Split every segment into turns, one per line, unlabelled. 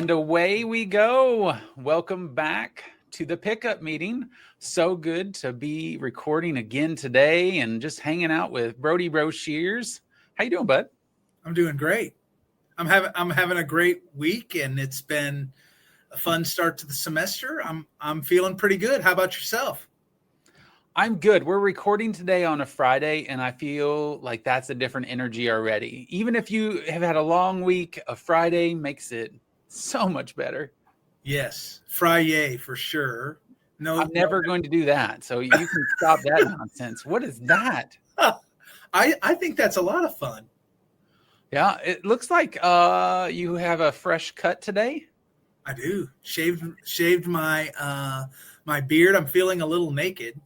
And away we go. Welcome back to the pickup meeting. So good to be recording again today and just hanging out with Brody Bro Shears. How you doing, bud?
I'm doing great. I'm having a great week, and it's been a fun start to the semester. I'm feeling pretty good. How about yourself?
I'm good. We're recording today on a Friday, and I feel like that's a different energy already. Even if you have had a long week, a Friday makes it so much better.
Yes, Friday for sure.
No, I'm never going to do that. So you can stop that nonsense. What is that?
I think that's a lot of fun.
Yeah, it looks like you have a fresh cut today.
I do. Shaved my my beard. I'm feeling a little naked.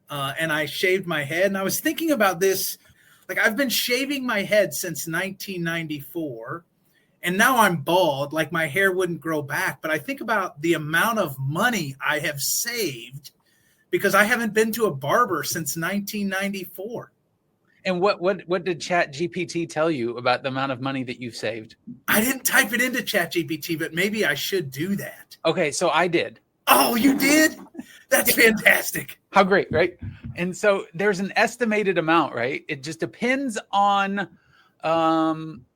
And I shaved my head. And I was thinking about this. Like, I've been shaving my head since 1994. And now I'm bald. Like, my hair wouldn't grow back. But I think about the amount of money I have saved because I haven't been to a barber since 1994.
And what did ChatGPT tell you about the amount of money that you've saved?
I didn't type it into ChatGPT, but maybe I should do that.
Okay, so I did.
Oh, you did? That's fantastic.
How great, right? And so there's an estimated amount, right? It just depends on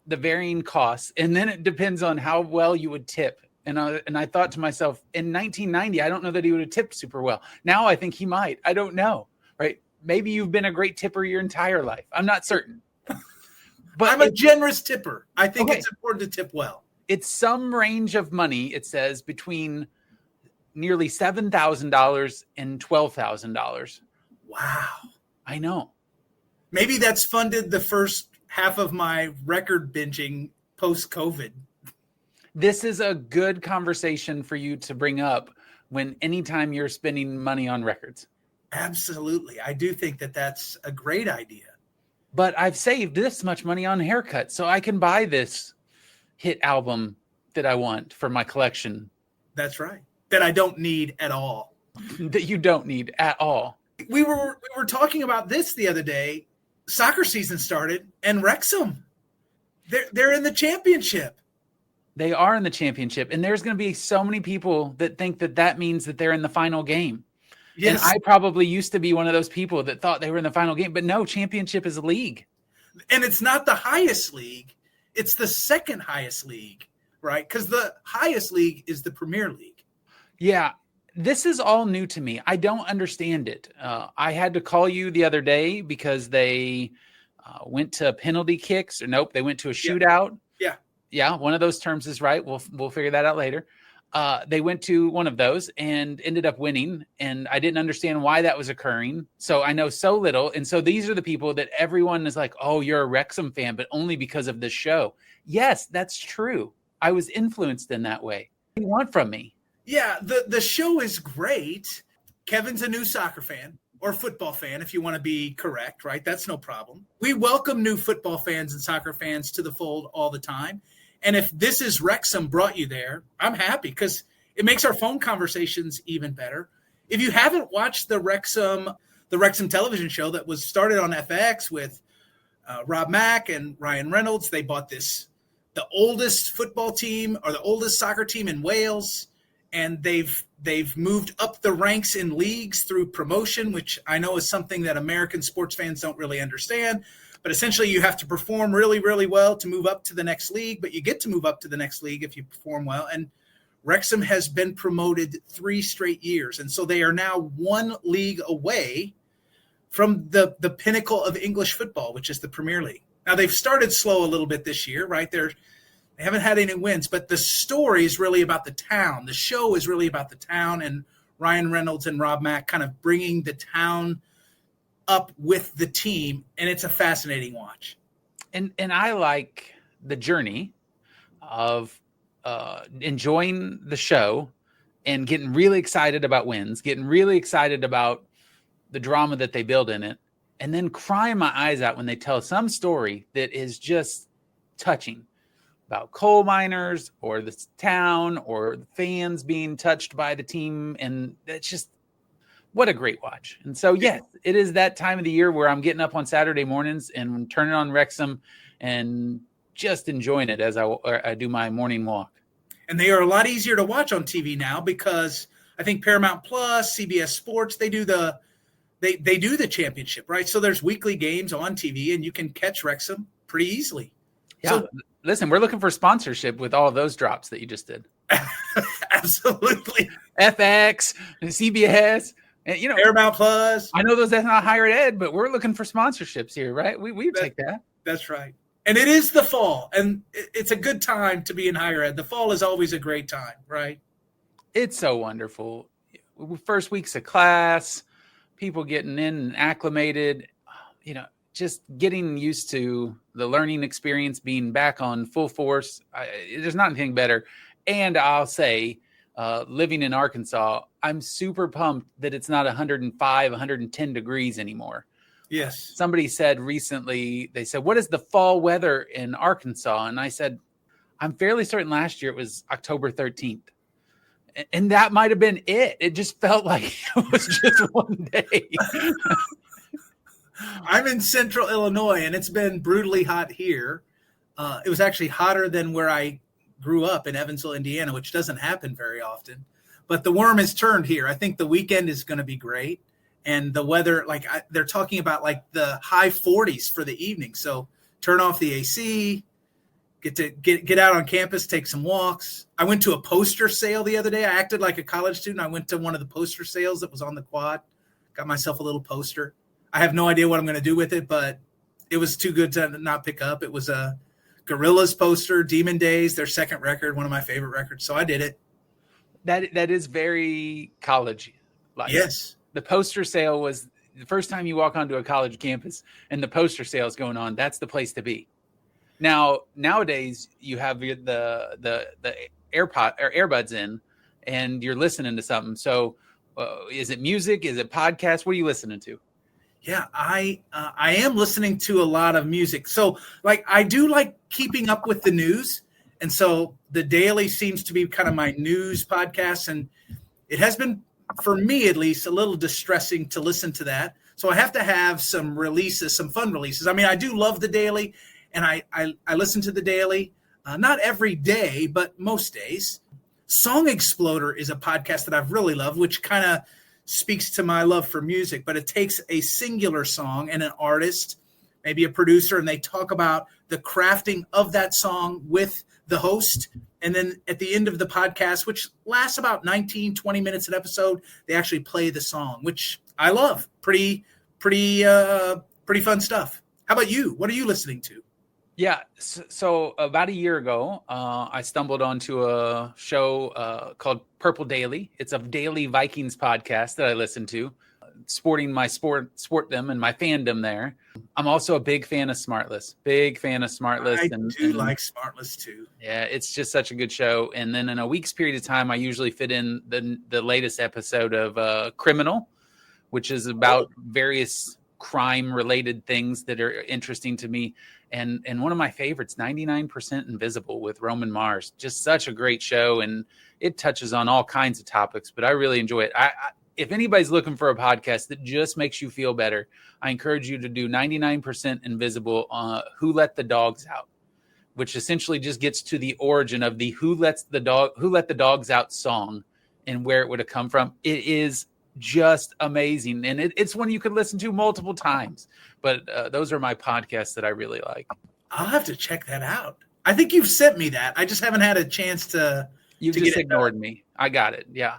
the varying costs, and then it depends on how well you would tip. And I thought to myself, in 1990, I don't know that he would have tipped super well. Now I think he might. I don't know, right? Maybe you've been a great tipper your entire life. I'm not certain.
But I'm a generous tipper. I think it's important to tip well.
It's some range of money, it says, between nearly $7,000 and $12,000.
Wow.
I know.
Maybe that's funded the first half of my record binging post-COVID.
This is a good conversation for you to bring up anytime you're spending money on records.
Absolutely. I do think that that's a great idea.
But I've saved this much money on haircuts, so I can buy this hit album that I want for my collection.
That's right. That I don't need at all.
That you don't need at all.
We were talking about this the other day. Soccer season started, and Wrexham, they're in the championship.
They are in the championship, and there's going to be so many people that think that means that they're in the final game. Yes. And I probably used to be one of those people that thought they were in the final game, but no, championship is a league.
And it's not the highest league. It's the second highest league, right? Because the highest league is the Premier League.
Yeah, this is all new to me. I don't understand it. I had to call you the other day because they went to penalty kicks. Or nope, they went to a shootout. Yeah, one of those terms is right. We'll figure that out later. They went to one of those and ended up winning, and I didn't understand why that was occurring. So I know so little, and so these are the people that everyone is like, oh, you're a Wrexham fan, but only because of this show. Yes, that's true. I was influenced in that way. What do you want from me?
Yeah, the show is great. Kevin's a new soccer fan or football fan, if you want to be correct, right? That's no problem. We welcome new football fans and soccer fans to the fold all the time. And if This Is Wrexham brought you there, I'm happy because it makes our phone conversations even better. If you haven't watched the Wrexham television show that was started on FX with Rob Mack and Ryan Reynolds, they bought the oldest football team or the oldest soccer team in Wales, and they've moved up the ranks in leagues through promotion, which I know is something that American sports fans don't really understand. But essentially, you have to perform really, really well to move up to the next league. But you get to move up to the next league if you perform well. And Wrexham has been promoted 3 straight years. And so they are now 1 league away from the pinnacle of English football, which is the Premier League. Now, they've started slow a little bit this year, right? They haven't had any wins. But the story is really about the town. The show is really about the town and Ryan Reynolds and Rob Mack kind of bringing the town up with the team, and it's a fascinating watch.
And I like the journey of enjoying the show and getting really excited about wins, getting really excited about the drama that they build in it, and then crying my eyes out when they tell some story that is just touching about coal miners or the town or the fans being touched by the team. And it's just, what a great watch. And so, yes, it is that time of the year where I'm getting up on Saturday mornings and turning on Wrexham and just enjoying it as I do my morning walk.
And they are a lot easier to watch on TV now because I think Paramount Plus, CBS Sports, they do the championship, right? So there's weekly games on TV, and you can catch Wrexham pretty easily.
Yeah.
So,
listen, we're looking for sponsorship with all of those drops that you just did.
Absolutely.
FX, CBS, and
Paramount Plus.
I know that's not higher ed, but we're looking for sponsorships here, right? We take that.
That's right. And it is the fall, and it's a good time to be in higher ed. The fall is always a great time, right?
It's so wonderful. First weeks of class, people getting in and acclimated, just getting used to the learning experience, being back on full force. There's not anything better. And I'll say, living in Arkansas, I'm super pumped that it's not 105, 110 degrees anymore.
Yes.
Somebody said recently, they said, what is the fall weather in Arkansas? And I said, I'm fairly certain last year it was October 13th. And that might have been it. It just felt like it was just one day.
I'm in central Illinois, and it's been brutally hot here. It was actually hotter than where I grew up in Evansville, Indiana, which doesn't happen very often. But the worm has turned here. I think the weekend is going to be great. And the weather, they're talking about the high 40s for the evening. So turn off the AC, get out on campus, take some walks. I went to a poster sale the other day. I acted like a college student. I went to one of the poster sales that was on the quad, got myself a little poster. I have no idea what I'm going to do with it, but it was too good to not pick up. It was a Gorillaz poster, Demon Days, their second record, one of my favorite records. So I did it.
That is very college-like.
Yes.
The poster sale was the first time you walk onto a college campus and the poster sale is going on. That's the place to be. Now, nowadays you have the earbuds in and you're listening to something. So is it music? Is it podcast? What are you listening to?
Yeah, I am listening to a lot of music. So I do like keeping up with the news. And so the Daily seems to be kind of my news podcast. And it has been, for me at least, a little distressing to listen to that. So I have to have some releases, some fun releases. I mean, I do love the Daily, and I listen to the Daily, not every day, but most days. Song Exploder is a podcast that I've really loved, which kind of speaks to my love for music, but it takes a singular song and an artist, maybe a producer, and they talk about the crafting of that song with the host. And then at the end of the podcast, which lasts about 19, 20 minutes an episode, they actually play the song, which I love. Pretty fun stuff. How about you? What are you listening to?
Yeah. So about a year ago, I stumbled onto a show called Purple Daily. It's a daily Vikings podcast that I listen to, sporting my sport them and my fandom there. I'm also a big fan of Smartless. I do like Smartless too. Yeah, it's just such a good show. And then in a week's period of time, I usually fit in the latest episode of Criminal, which is about various crime-related things that are interesting to me. And one of my favorites, 99% Invisible with Roman Mars. Just such a great show, and it touches on all kinds of topics, but I really enjoy it. If anybody's looking for a podcast that just makes you feel better, I encourage you to do 99% Invisible, Who Let the Dogs Out, which essentially just gets to the origin of the Who Let the Dogs Out song and where it would have come from. It is just amazing. And it's one you could listen to multiple times, but those are my podcasts that I really like.
I'll have to check that out. I think you've sent me that. I just haven't had a chance to.
You just ignored me. I got it. Yeah.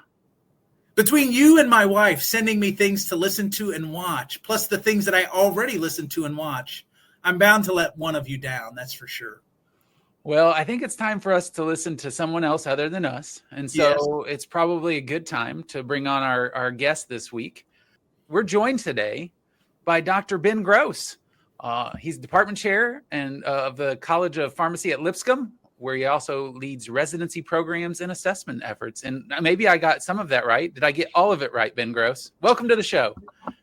Between you and my wife sending me things to listen to and watch, plus the things that I already listen to and watch, I'm bound to let one of you down. That's for sure.
Well, I think it's time for us to listen to someone else other than us. And so It's probably a good time to bring on our guest this week. We're joined today by Dr. Ben Gross. He's department chair of the College of Pharmacy at Lipscomb, where he also leads residency programs and assessment efforts. And maybe I got some of that right. Did I get all of it right, Ben Gross? Welcome to the show.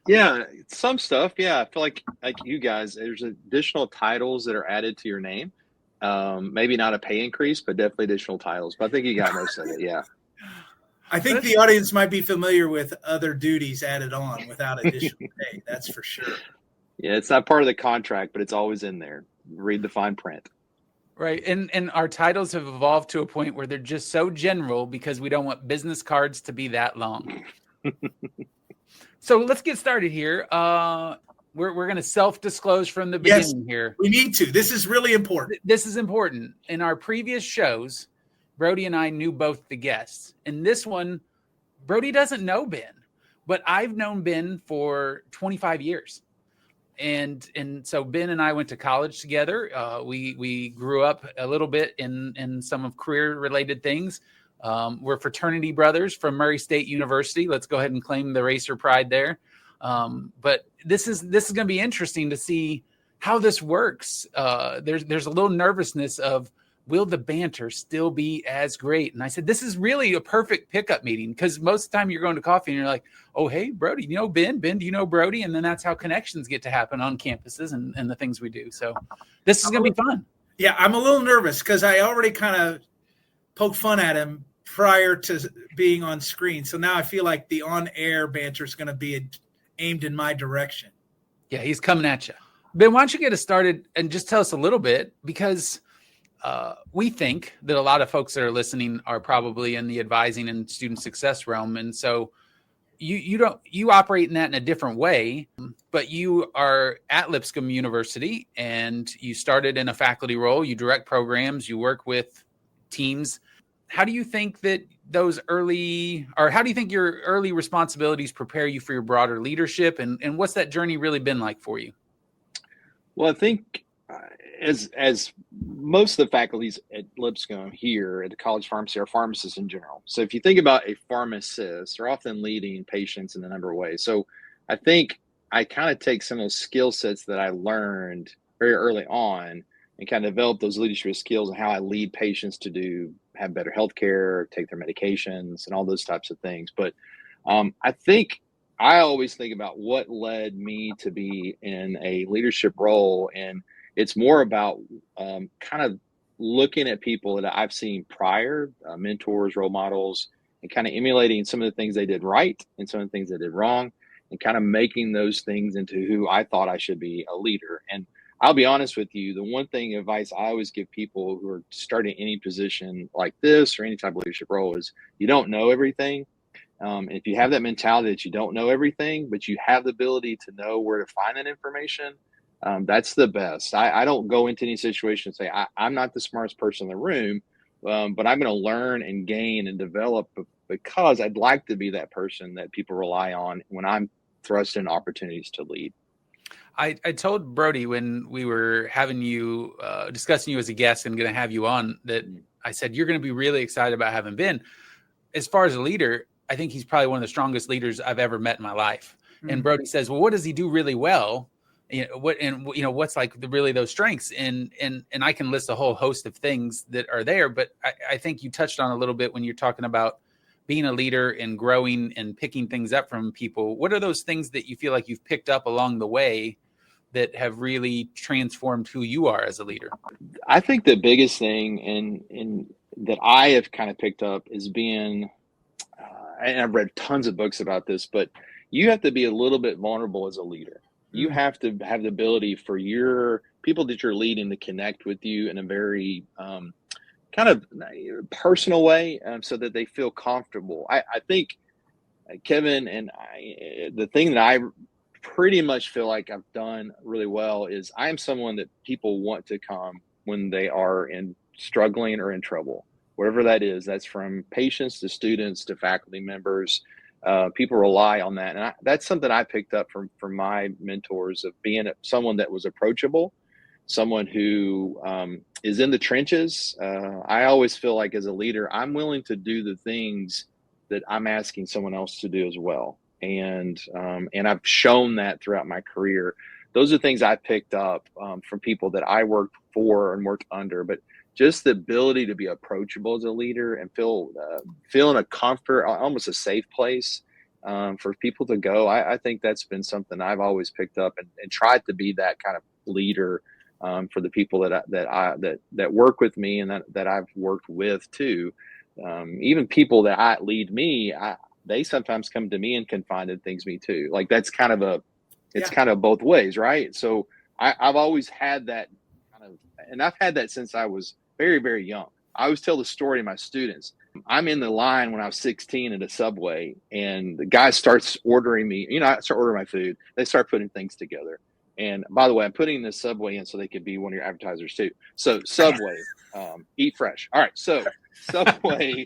Yeah, some stuff. Yeah, I feel like you guys, there's additional titles that are added to your name. Maybe not a pay increase, but definitely additional titles. But I think you got most of it. Yeah.
I think the audience might be familiar with other duties added on without additional pay. That's for sure.
Yeah, it's not part of the contract, but it's always in there. Read the fine print.
Right. And our titles have evolved to a point where they're just so general because we don't want business cards to be that long. So let's get started here. We're going to self-disclose from the beginning here.
We need to. This is really important.
This is important. In our previous shows, Brody and I knew both the guests. In this one, Brody doesn't know Ben, but I've known Ben for 25 years. And so Ben and I went to college together. We grew up a little bit in some of career-related things. We're fraternity brothers from Murray State University. Let's go ahead and claim the racer pride there. But this is going to be interesting to see how this works. There's a little nervousness of, will the banter still be as great? And I said, this is really a perfect pickup meeting, because most of the time you're going to coffee and you're like, oh, hey, Brody, you know Ben? Ben, do you know Brody? And then that's how connections get to happen on campuses and the things we do. So this is going to be fun.
Yeah, I'm a little nervous because I already kind of poked fun at him prior to being on screen. So now I feel like the on-air banter is going to be aimed in my direction.
Yeah, he's coming at you. Ben, why don't you get us started and just tell us a little bit, because we think that a lot of folks that are listening are probably in the advising and student success realm. And so you operate in that in a different way, but you are at Lipscomb University and you started in a faculty role, you direct programs, you work with teams. How do you think that how do you think your early responsibilities prepare you for your broader leadership? And what's that journey really been like for you?
Well, I think as most of the faculties at Lipscomb here at the College of Pharmacy are pharmacists in general. So if you think about a pharmacist, they're often leading patients in a number of ways. So I think I kind of take some of those skill sets that I learned very early on and kind of develop those leadership skills and how I lead patients to have better healthcare, take their medications, and all those types of things. But I think I always think about what led me to be in a leadership role, and it's more about kind of looking at people that I've seen prior, mentors, role models, and kind of emulating some of the things they did right and some of the things they did wrong, and kind of making those things into who I thought I should be a leader. And I'll be honest with you, the one thing advice I always give people who are starting any position like this or any type of leadership role is you don't know everything. If you have that mentality that you don't know everything, but you have the ability to know where to find that information, that's the best. I don't go into any situation and say, I'm not the smartest person in the room, but I'm going to learn and gain and develop because I'd like to be that person that people rely on when I'm thrust in opportunities to lead.
I told Brody when we were having you discussing you as a guest and going to have you on that I said, you're going to be really excited about having Ben. As far as a leader, I think he's probably one of the strongest leaders I've ever met in my life. Mm-hmm. And Brody says, well, what does he do really well? What's like really those strengths? And I can list a whole host of things that are there, but I think you touched on a little bit when you're talking about being a leader and growing and picking things up from people. What are those things that you feel like you've picked up along the way that have really transformed who you are as a leader?
I think the biggest thing in that I have kind of picked up is being, and I've read tons of books about this, but you have to be a little bit vulnerable as a leader. You have to have the ability for your people that you're leading to connect with you in a very kind of personal way, so that they feel comfortable. I think Kevin and I, the thing that I pretty much feel like I've done really well is I am someone that people want to come when they are struggling or in trouble, whatever that is. That's from patients to students to faculty members. People rely on that. And that's something I picked up from my mentors, of being someone that was approachable, someone who is in the trenches. I always feel like as a leader, I'm willing to do the things that I'm asking someone else to do as well. And I've shown that throughout my career. Those are things I picked up from people that I worked for and worked under, but just the ability to be approachable as a leader and feel in a comfort, almost a safe place for people to go. I think that's been something I've always picked up and tried to be that kind of leader for the people that work with me and that I've worked with too. Even people that lead me, they sometimes come to me and confide in things me too. Like that's kind of kind of both ways, right? So I've always had that kind of and I've had that since I was very, very young. I always tell the story to my students. I'm in the line when I was 16 at a Subway, and the guy starts ordering me. I start ordering my food. They start putting things together. And by the way, I'm putting this Subway in so they could be one of your advertisers too. So Subway, eat fresh. All right. So Subway.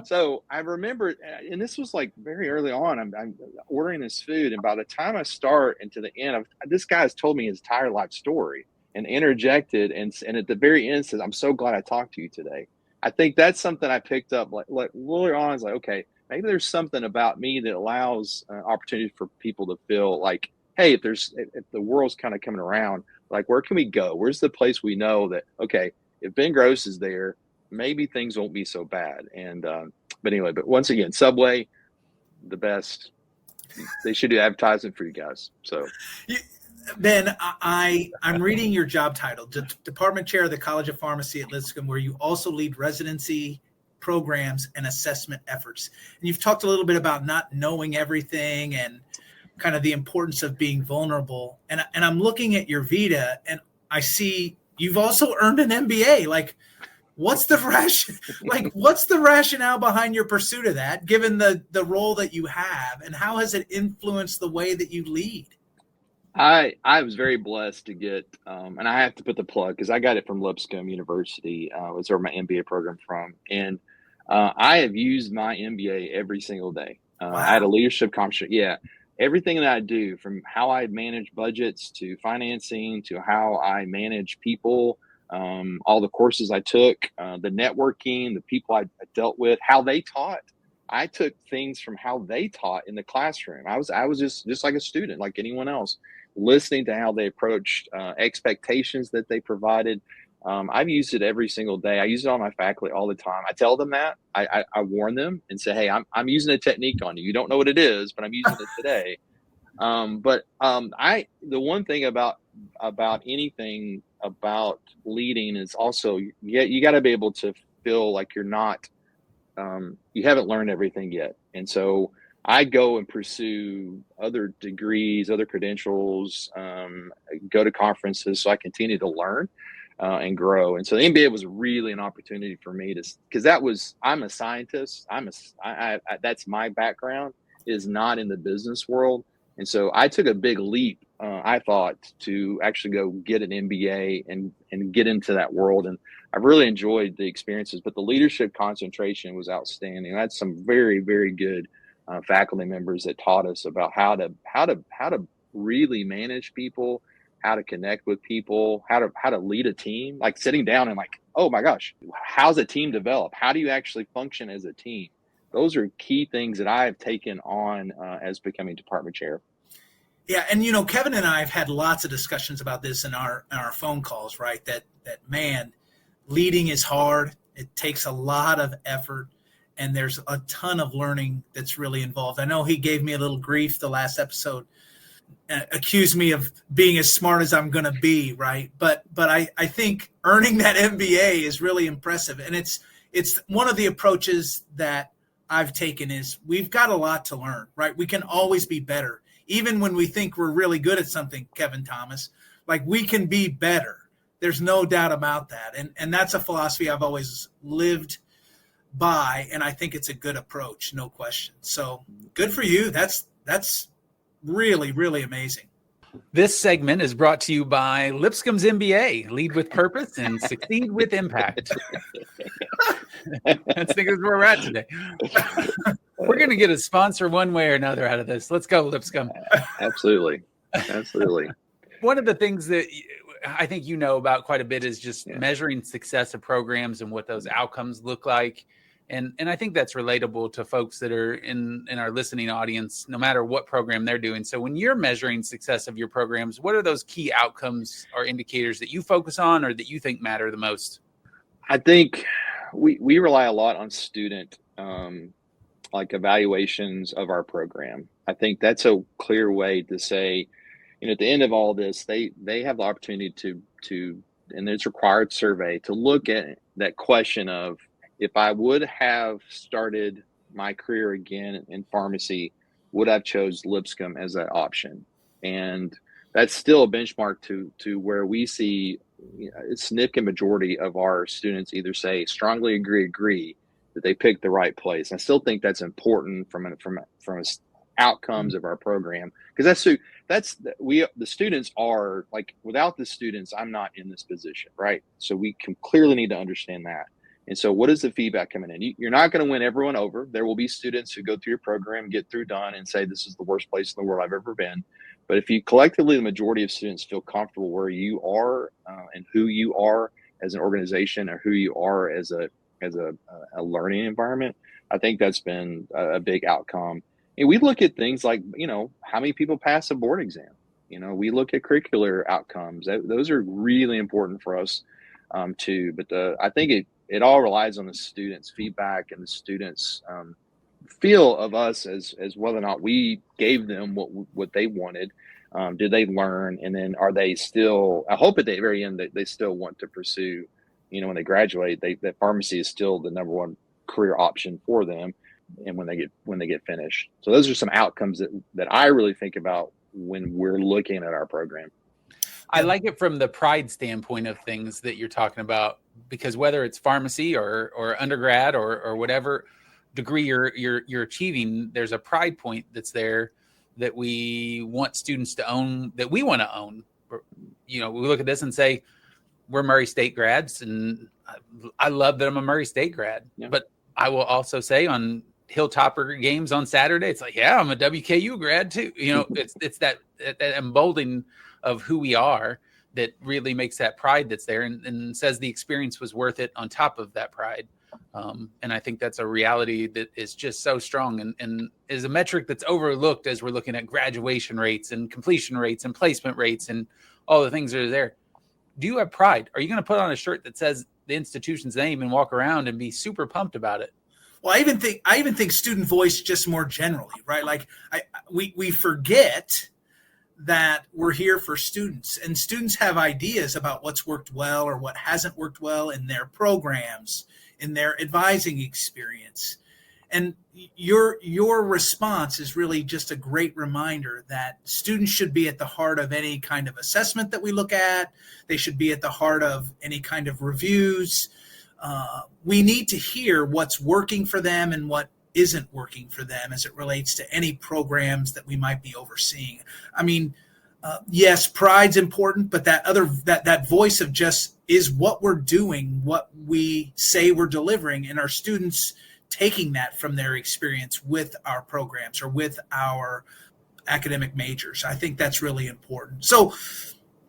So I remember, and this was like very early on, I'm ordering this food. And by the time I start and to the end, this guy has told me his entire life story and interjected. And at the very end says, I'm so glad I talked to you today. I think that's something I picked up like early on. I was like, okay, maybe there's something about me that allows opportunity for people to feel like, hey, if the world's kind of coming around, like, where can we go? Where's the place we know that, okay, if Ben Gross is there, maybe things won't be so bad. And, but anyway, but once again, Subway, the best. They should do advertising for you guys. So,
Ben, I'm reading your job title, Department Chair of the College of Pharmacy at Lipscomb, where you also lead residency programs and assessment efforts. And you've talked a little bit about not knowing everything and kind of the importance of being vulnerable. And I'm looking at your Vita, and I see you've also earned an MBA. Like, what's the rationale behind your pursuit of that, given the role that you have, and how has it influenced the way that you lead?
I was very blessed to get, and I have to put the plug because I got it from Lipscomb University. Was where my MBA program from, and I have used my MBA every single day.
Wow.
I had a leadership conference. Yeah, everything that I do, from how I manage budgets to financing to how I manage people, all the courses I took, the networking, the people I dealt with, how they taught. I took things from how they taught in the classroom. I was just like a student, like anyone else, listening to how they approached expectations that they provided. I've used it every single day. I use it on my faculty all the time. I tell them that. I warn them and say, hey, I'm using a technique on you. You don't know what it is, but I'm using it today. The one thing about anything about leading is also you got to be able to feel like you're not, you haven't learned everything yet. And so I go and pursue other degrees, other credentials, go to conferences so I continue to learn and grow. And so the MBA was really an opportunity for me because I'm a scientist. That's my background, is not in the business world. And so I took a big leap, I thought, to actually go get an MBA and get into that world. And I've really enjoyed the experiences, but the leadership concentration was outstanding. I had some very, very good faculty members that taught us about how to really manage people, how to connect with people, how to lead a team, like sitting down and like, oh my gosh, how's a team develop? How do you actually function as a team? Those are key things that I have taken on as becoming department chair.
Yeah, and Kevin and I have had lots of discussions about this in our phone calls, right? That man, leading is hard. It takes a lot of effort, and there's a ton of learning that's really involved. I know he gave me a little grief the last episode, accused me of being as smart as I'm going to be, right? But I think earning that MBA is really impressive, and it's one of the approaches that I've taken is we've got a lot to learn, right? We can always be better. Even when we think we're really good at something, Kevin Thomas, like, we can be better. There's no doubt about that. And that's a philosophy I've always lived by, and I think it's a good approach, no question. So good for you. That's really, really amazing.
This segment is brought to you by Lipscomb's MBA, Lead with Purpose and Succeed with Impact. That's where we're at today. We're going to get a sponsor one way or another out of this. Let's go, Lipscomb.
Absolutely.
One of the things that I think about quite a bit is just measuring success of programs and what those outcomes look like. And I think that's relatable to folks that are in our listening audience, no matter what program they're doing. So when you're measuring success of your programs, what are those key outcomes or indicators that you focus on or that you think matter the most?
I think we rely a lot on student like evaluations of our program. I think that's a clear way to say, at the end of all this, they have the opportunity to and it's required survey to look at that question of, if I would have started my career again in pharmacy, would I have chose Lipscomb as that option? And that's still a benchmark to where we see a significant majority of our students either say strongly agree that they picked the right place. I still think that's important from outcomes of our program, because the students are like, without the students, I'm not in this position, right? So we can clearly need to understand that. And so what is the feedback coming in? You're not going to win everyone over. There will be students who go through your program, get through done, and say, this is the worst place in the world I've ever been. But if you collectively, the majority of students feel comfortable where you are and who you are as an organization, or who you are as a learning environment, I think that's been a big outcome. And we look at things like, how many people pass a board exam? We look at curricular outcomes. Those are really important for us too. But I think it all relies on the students' feedback and the students' feel of us as whether or not we gave them what they wanted. Did they learn? And then are they still, I hope at the very end that they still want to pursue, when they graduate, that pharmacy is still the number one career option for them. And when they get finished. So those are some outcomes that I really think about when we're looking at our program.
I like it from the pride standpoint of things that you're talking about, because whether it's pharmacy or undergrad or whatever degree you're achieving, there's a pride point that's there that we want students to own, that we want to own. We look at this and say, we're Murray State grads, and I love that I'm a Murray State grad. Yeah. But I will also say on Hilltopper games on Saturday, it's like, yeah, I'm a WKU grad too. It's that emboldening of who we are that really makes that pride that's there, and says the experience was worth it on top of that pride. And I think that's a reality that is just so strong and is a metric that's overlooked as we're looking at graduation rates and completion rates and placement rates and all the things that are there. Do you have pride? Are you going to put on a shirt that says the institution's name and walk around and be super pumped about it?
Well, I even think student voice just more generally, right? Like we forget that we're here for students, and students have ideas about what's worked well or what hasn't worked well in their programs, in their advising experience. And your response is really just a great reminder that students should be at the heart of any kind of assessment that we look at. They should be at the heart of any kind of reviews. We need to hear what's working for them and what isn't working for them as it relates to any programs that we might be overseeing. I mean, yes, pride's important, but that voice of just is what we're doing, what we say we're delivering, and our students taking that from their experience with our programs or with our academic majors. I think that's really important. So,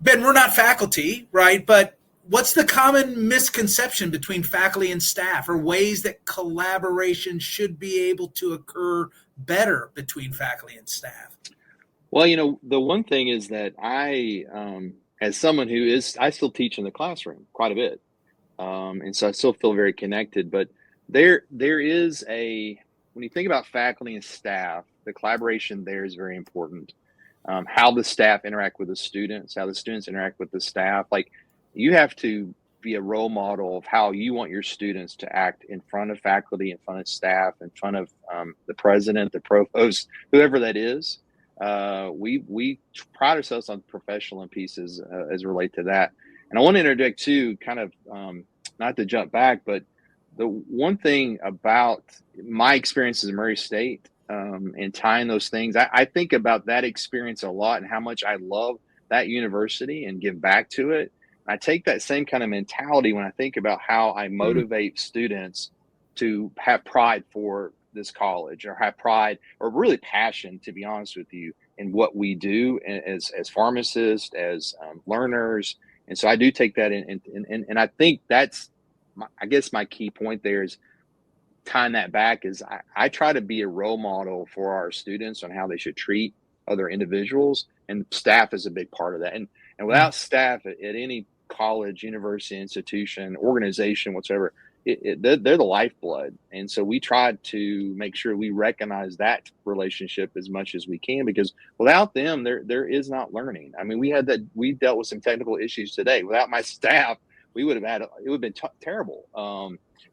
Ben, we're not faculty, right? But what's the common misconception between faculty and staff, or ways that collaboration should be able to occur better between faculty and staff?
Well, the one thing is that I, as someone I still teach in the classroom quite a bit. And so I still feel very connected, but there is when you think about faculty and staff, the collaboration there is very important. How the staff interact with the students, how the students interact with the staff. Like, you have to be a role model of how you want your students to act in front of faculty, in front of staff, in front of the president, the provost, whoever that is. We pride ourselves on professional pieces as relate to that. And I want to interject too, kind of not to jump back, but the one thing about my experiences in Murray State and tying those things, I think about that experience a lot and how much I love that university and give back to it. I take that same kind of mentality when I think about how I motivate students to have pride for this college, or have pride or really passion, to be honest with you, in what we do as pharmacists, as learners. And so I do take that in. And I think that's, I guess my key point there is tying that back is I try to be a role model for our students on how they should treat other individuals, and staff is a big part of that. And without staff at any college, university, institution, organization, whatsoever, they're the lifeblood. And so we try to make sure we recognize that relationship as much as we can, because without them, there is not learning. I mean, we dealt with some technical issues today. Without my staff, it would have been terrible.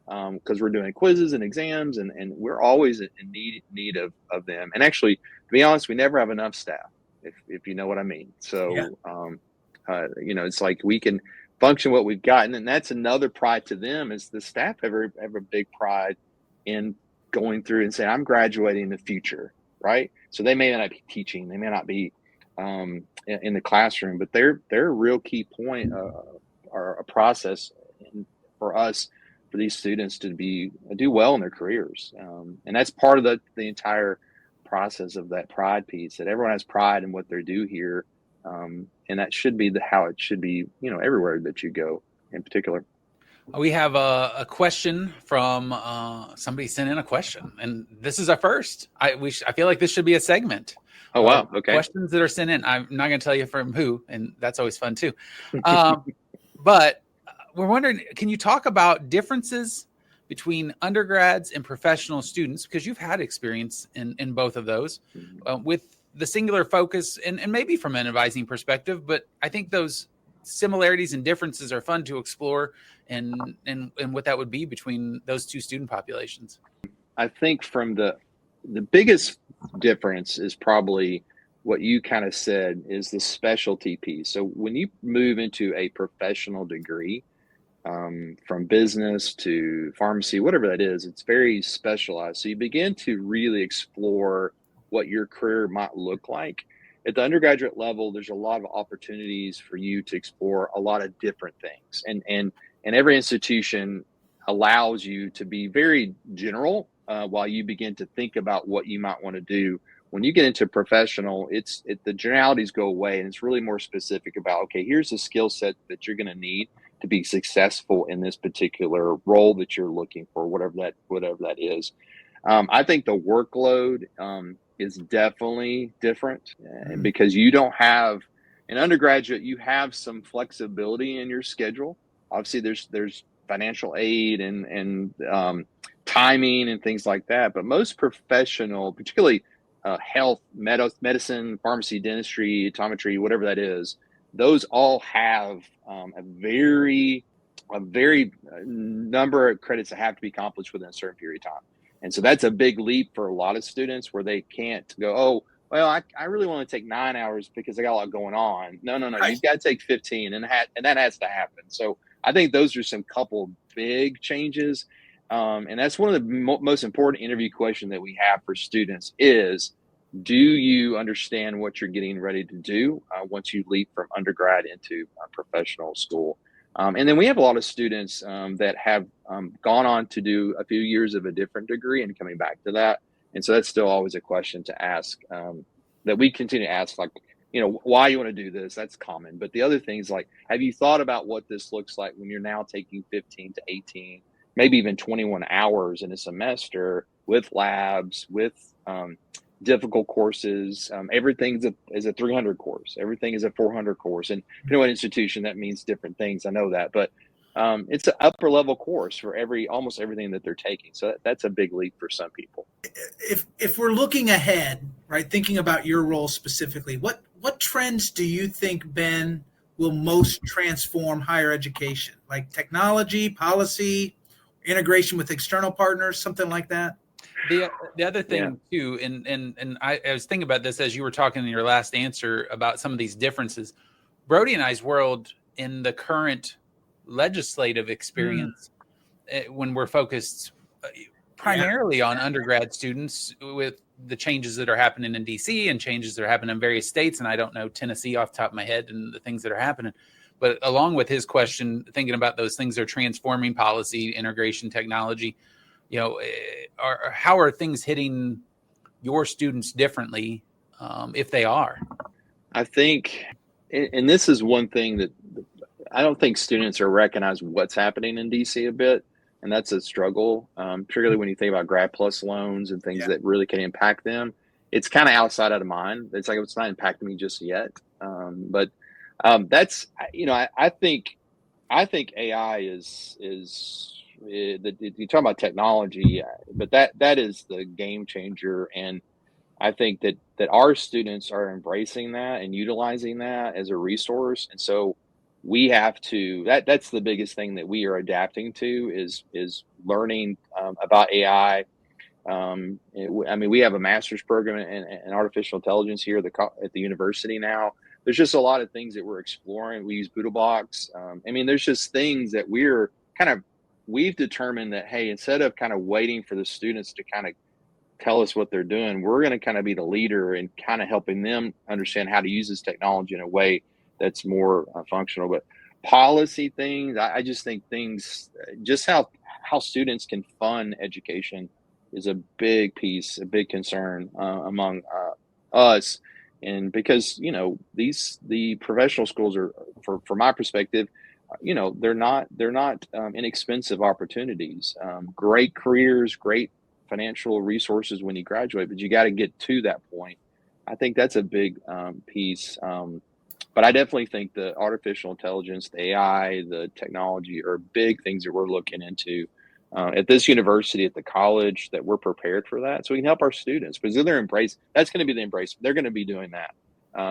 Because we're doing quizzes and exams, and we're always in need of them. And actually, to be honest, we never have enough staff, if you know what I mean. So, it's like function what we've got. And that's another pride to them, is the staff have a big pride in going through and saying, I'm graduating in the future, right? So they may not be teaching, they may not be in the classroom, but they're a real key point or a process for us, for these students to do well in their careers. And that's part of the entire process of that pride piece, that everyone has pride in what they do here. And that should be how it should be, everywhere that you go in particular.
We have a question from somebody sent in a question, and this is our first. I feel like this should be a segment.
Oh, wow. Okay.
Questions that are sent in. I'm not going to tell you from who, and that's always fun too. But we're wondering, can you talk about differences between undergrads and professional students? Because you've had experience in both of those, with the singular focus and maybe from an advising perspective, but I think those similarities and differences are fun to explore and what that would be between those two student populations.
I think from the biggest difference is probably what you kind of said, is the specialty piece. So when you move into a professional degree, from business to pharmacy, whatever that is, it's very specialized. So you begin to really explore what your career might look like. At the undergraduate level, there's a lot of opportunities for you to explore a lot of different things. And every institution allows you to be very general while you begin to think about what you might want to do. When you get into professional, the generalities go away, and it's really more specific about, okay, here's the skill set that you're going to need to be successful in this particular role that you're looking for, whatever that is. I think the workload is definitely different, because you don't have an undergraduate. You have some flexibility in your schedule. Obviously, there's financial aid and timing and things like that. But most professional, particularly health, medicine, pharmacy, dentistry, optometry, whatever that is, those all have a very number of credits that have to be accomplished within a certain period of time. And so that's a big leap for a lot of students, where they can't go, oh, well, I really want to take 9 hours because I got a lot going on. No, right. You've got to take 15, and that has to happen. So I think those are some couple big changes. And that's one of the most important interview questions that we have for students is, do you understand what you're getting ready to do once you leap from undergrad into professional school? And then we have a lot of students that have gone on to do a few years of a different degree and coming back to that. And so that's still always a question to ask, that we continue to ask, like, why you want to do this. That's common. But the other thing is, like, have you thought about what this looks like when you're now taking 15 to 18, maybe even 21 hours in a semester with labs, with difficult courses? Everything is a 300 course. Everything is a 400 course. And what institution, that means different things. I know that, but it's an upper level course for almost everything that they're taking. So that's a big leap for some people.
If we're looking ahead, right, thinking about your role specifically, what trends do you think, Ben, will most transform higher education? Like technology, policy, integration with external partners, something like that?
The other thing too, and I was thinking about this as you were talking in your last answer about some of these differences. Brody and I's world in the current legislative experience, when we're focused primarily on undergrad students, with the changes that are happening in DC and changes that are happening in various states, and I don't know Tennessee off the top of my head and the things that are happening. But along with his question, thinking about those things that are transforming policy, integration, technology, how are things hitting your students differently, if they are?
I think, and this is one thing that I don't think students are recognizing what's happening in DC a bit, and that's a struggle, particularly when you think about Grad Plus loans and things that really can impact them. It's kind of outside of mind. It's like, it's not impacting me just yet. But that's, I think AI is you talk about technology, but that is the game changer. And I think that our students are embracing that and utilizing that as a resource. And so we have to, that's the biggest thing that we are adapting to is learning about AI. We have a master's program in artificial intelligence here at the university now. there's just a lot of things that we're exploring. We use Boodlebox. I mean, there's just things that we've determined that, hey, instead of kind of waiting for the students to kind of tell us what they're doing, we're going to kind of be the leader in kind of helping them understand how to use this technology in a way that's more functional. But policy things, I just think things, just how students can fund education is a big piece, a big concern among us. And because, the professional schools are, from my perspective, they're not inexpensive opportunities, great careers, great financial resources when you graduate, but you got to get to that point. I think that's a big piece. But I definitely think the artificial intelligence, the AI, the technology are big things that we're looking into at this university, at the college, that we're prepared for that. So we can help our students, because that's going to be the embrace. They're going to be doing that.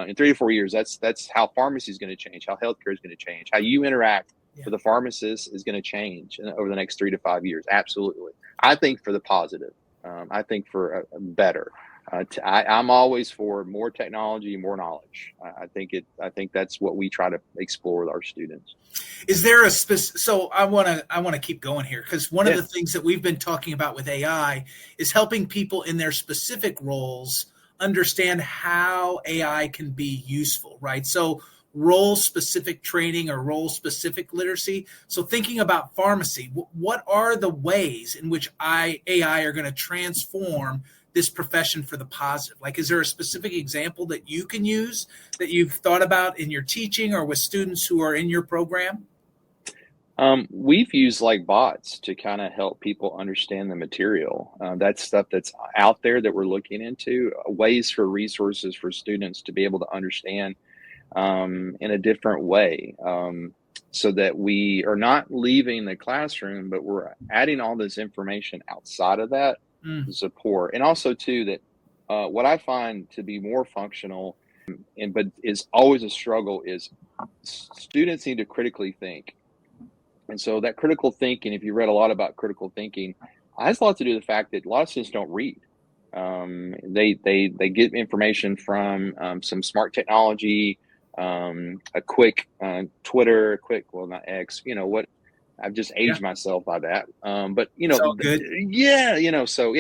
In 3 to 4 years, that's how pharmacy is going to change, how healthcare is going to change, how you interact with the pharmacist is going to change over the next 3 to 5 years. Absolutely. I think for the positive. I think for a better. I'm always for more technology, more knowledge. I think that's what we try to explore with our students.
Is there a so I want to keep going here, because one of the things that we've been talking about with AI is helping people in their specific roles understand how AI can be useful, right? So role-specific training or role-specific literacy. So thinking about pharmacy, what are the ways in which AI are going to transform this profession for the positive? Like, is there a specific example that you can use that you've thought about in your teaching or with students who are in your program?
We've used like bots to kind of help people understand the material. That's stuff that's out there that we're looking into, ways for resources for students to be able to understand in a different way, so that we are not leaving the classroom, but we're adding all this information outside of that support. And also too, that what I find to be more functional, but is always a struggle, is students need to critically think. And so that critical thinking, if you read a lot about critical thinking, has a lot to do with the fact that a lot of students don't read. They get information from some smart technology, a quick Twitter, not X, I've just aged myself by that. But
good.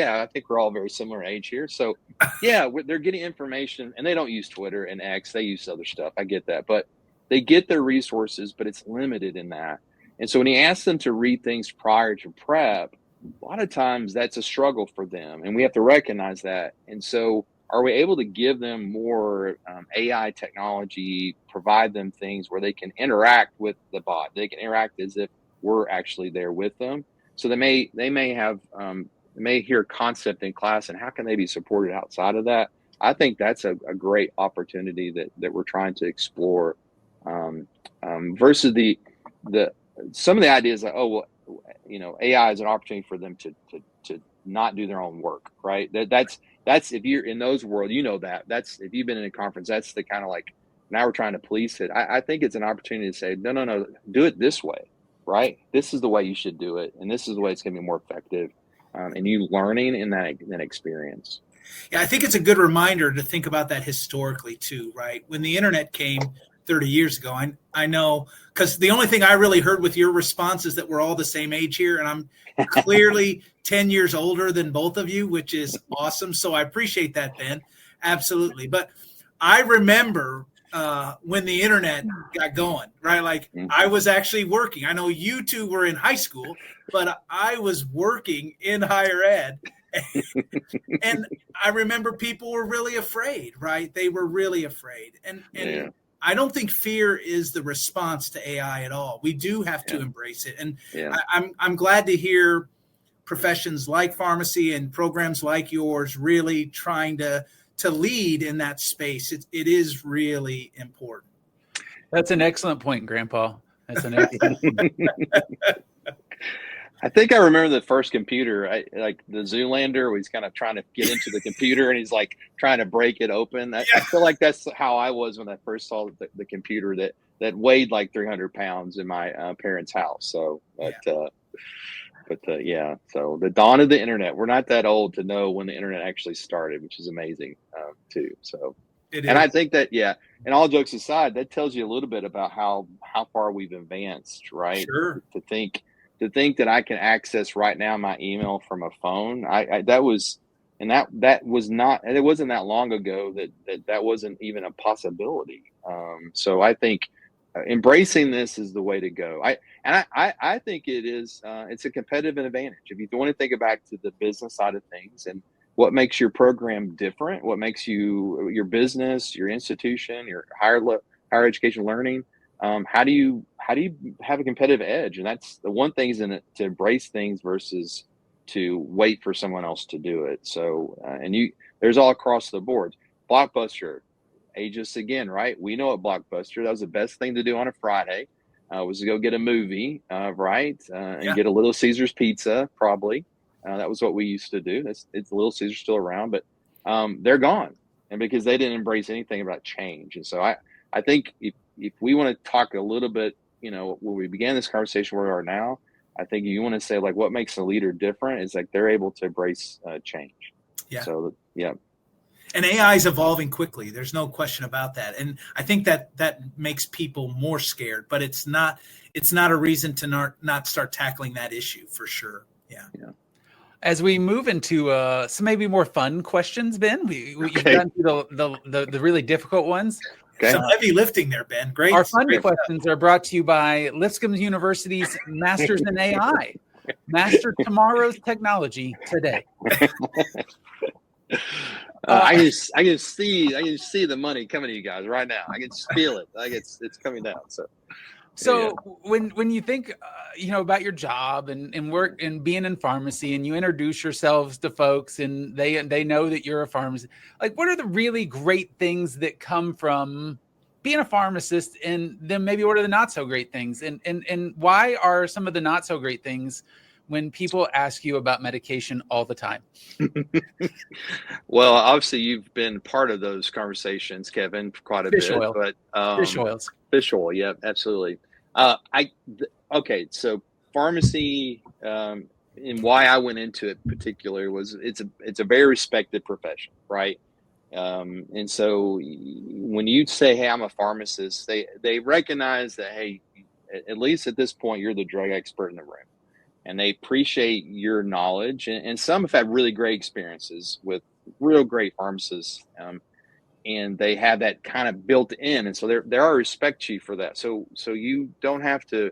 I think we're all very similar age here. So they're getting information, and they don't use Twitter and X, they use other stuff. I get that, but they get their resources, but it's limited in that. And so when you ask them to read things prior to prep, a lot of times that's a struggle for them, and we have to recognize that. And so are we able to give them more AI technology, provide them things where they can interact with the bot? They can interact as if we're actually there with them. So they may hear concept in class, and how can they be supported outside of that? I think that's a great opportunity that we're trying to explore, versus the some of the ideas like, AI is an opportunity for them to not do their own work, right? That's if you're in those world, that's, if you've been in a conference, that's the kind of like, now we're trying to police it. I think it's an opportunity to say, no, do it this way, right? This is the way you should do it, and this is the way it's going to be more effective, and you learning in that experience.
Yeah, I think it's a good reminder to think about that historically too, right? When the internet came 30 years ago, I know, because the only thing I really heard with your response is that we're all the same age here, and I'm clearly 10 years older than both of you, which is awesome. So I appreciate that, Ben. Absolutely. But I remember when the internet got going, right? Like, I was actually working. I know you two were in high school, but I was working in higher ed. And I remember people were really afraid, right? They were really afraid. And I don't think fear is the response to AI at all. We do have to embrace it. And I'm glad to hear professions like pharmacy and programs like yours really trying to lead in that space. It is really important.
That's an excellent point, Grandpa. That's an excellent point.
I think I remember the first computer, like the Zoolander, where he's kind of trying to get into the computer and he's like trying to break it open. I feel like that's how I was when I first saw the computer that weighed like 300 pounds in my parents' house. So, so the dawn of the internet, we're not that old to know when the internet actually started, which is amazing too. So
It
And
is.
I think that, yeah, and all jokes aside, that tells you a little bit about how far we've advanced, right?
Sure.
To think that I can access right now my email from a phone. That was, and that was not, and it wasn't that long ago that wasn't even a possibility. So I think embracing this is the way to go. I think it is, it's a competitive advantage. If you want to think back to the business side of things and what makes your program different, what makes your business, your institution, your higher education learning, how do you have a competitive edge? And that's the one thing, is in it to embrace things versus to wait for someone else to do it. So there's all across the board. Blockbuster, ageist again, right? We know at Blockbuster that was the best thing to do on a Friday, was to go get a movie, right, and get a Little Caesars pizza, probably. That was what we used to do. It's Little Caesars still around, but they're gone, and because they didn't embrace anything about change. And so I think if we want to talk a little bit, when we began this conversation where we are now, I think you want to say, like, what makes a leader different is like they're able to embrace change.
Yeah.
So yeah.
And AI is evolving quickly. There's no question about that. And I think that makes people more scared, but it's not a reason to not start tackling that issue, for sure. Yeah.
As we move into some maybe more fun questions, Ben, you've gone through the really difficult ones.
Okay.
Some heavy lifting there, Ben. Great.
Our fun questions are brought to you by Lipscomb University's Masters in AI. Master tomorrow's technology today.
I can see the money coming to you guys right now. I can feel it. Like it's coming down. So
when you think about your job and work and being in pharmacy, and you introduce yourselves to folks and they know that you're a pharmacist, like, what are the really great things that come from being a pharmacist, and then maybe what are the not so great things, and why are some of the not so great things when people ask you about medication all the time?
Well, obviously you've been part of those conversations, Kevin, quite a bit.
Oil.
But fish oil, yeah, absolutely. Okay, so pharmacy, and why I went into it particularly was it's a very respected profession, right? And so when you say, hey, I'm a pharmacist, they recognize that, hey, at least at this point, you're the drug expert in the room. And they appreciate your knowledge. And some have had really great experiences with real great pharmacists. And they have that kind of built in. And so there are respect to you for that. So you don't have to,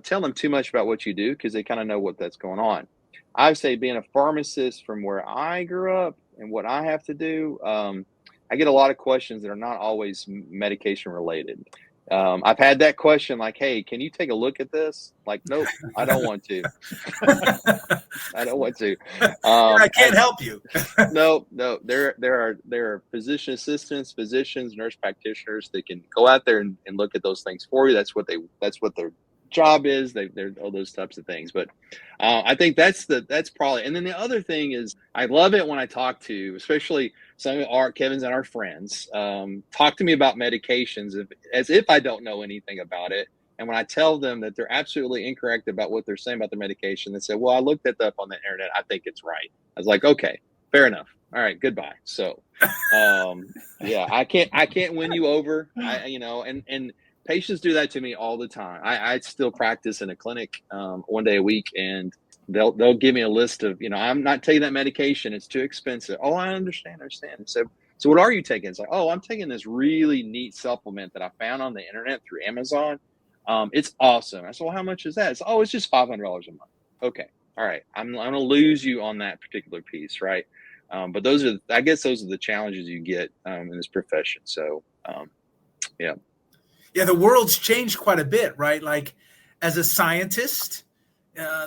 tell them too much about what you do, because they kind of know what that's going on. I would say, being a pharmacist from where I grew up and what I have to do, I get a lot of questions that are not always medication related. I've had that question, like, hey, can you take a look at this? Like, nope, I don't want to. I don't want to.
I can't help you.
No. There are physician assistants, physicians, nurse practitioners that can go out there and look at those things for you. That's what their job is. They're all those types of things. But I think that's probably. And then the other thing is, I love it when I talk to, especially some of our Kevin's and our friends, talk to me about medications as if I don't know anything about it. And when I tell them that they're absolutely incorrect about what they're saying about the medication, they say, well, I looked that up on the internet. I think it's right. I was like, okay, fair enough. All right, goodbye. So, yeah, I can't win you over. And patients do that to me all the time. I still practice in a clinic 1 day a week, and they'll give me a list of, I'm not taking that medication. It's too expensive. Oh, I understand. So what are you taking? It's like, oh, I'm taking this really neat supplement that I found on the internet through Amazon. It's awesome. I said, well, how much is that? It's just $500 a month. Okay. All right. I'm going to lose you on that particular piece. Right. But I guess those are the challenges you get in this profession. So, yeah.
Yeah. The world's changed quite a bit, right? Like, as a scientist,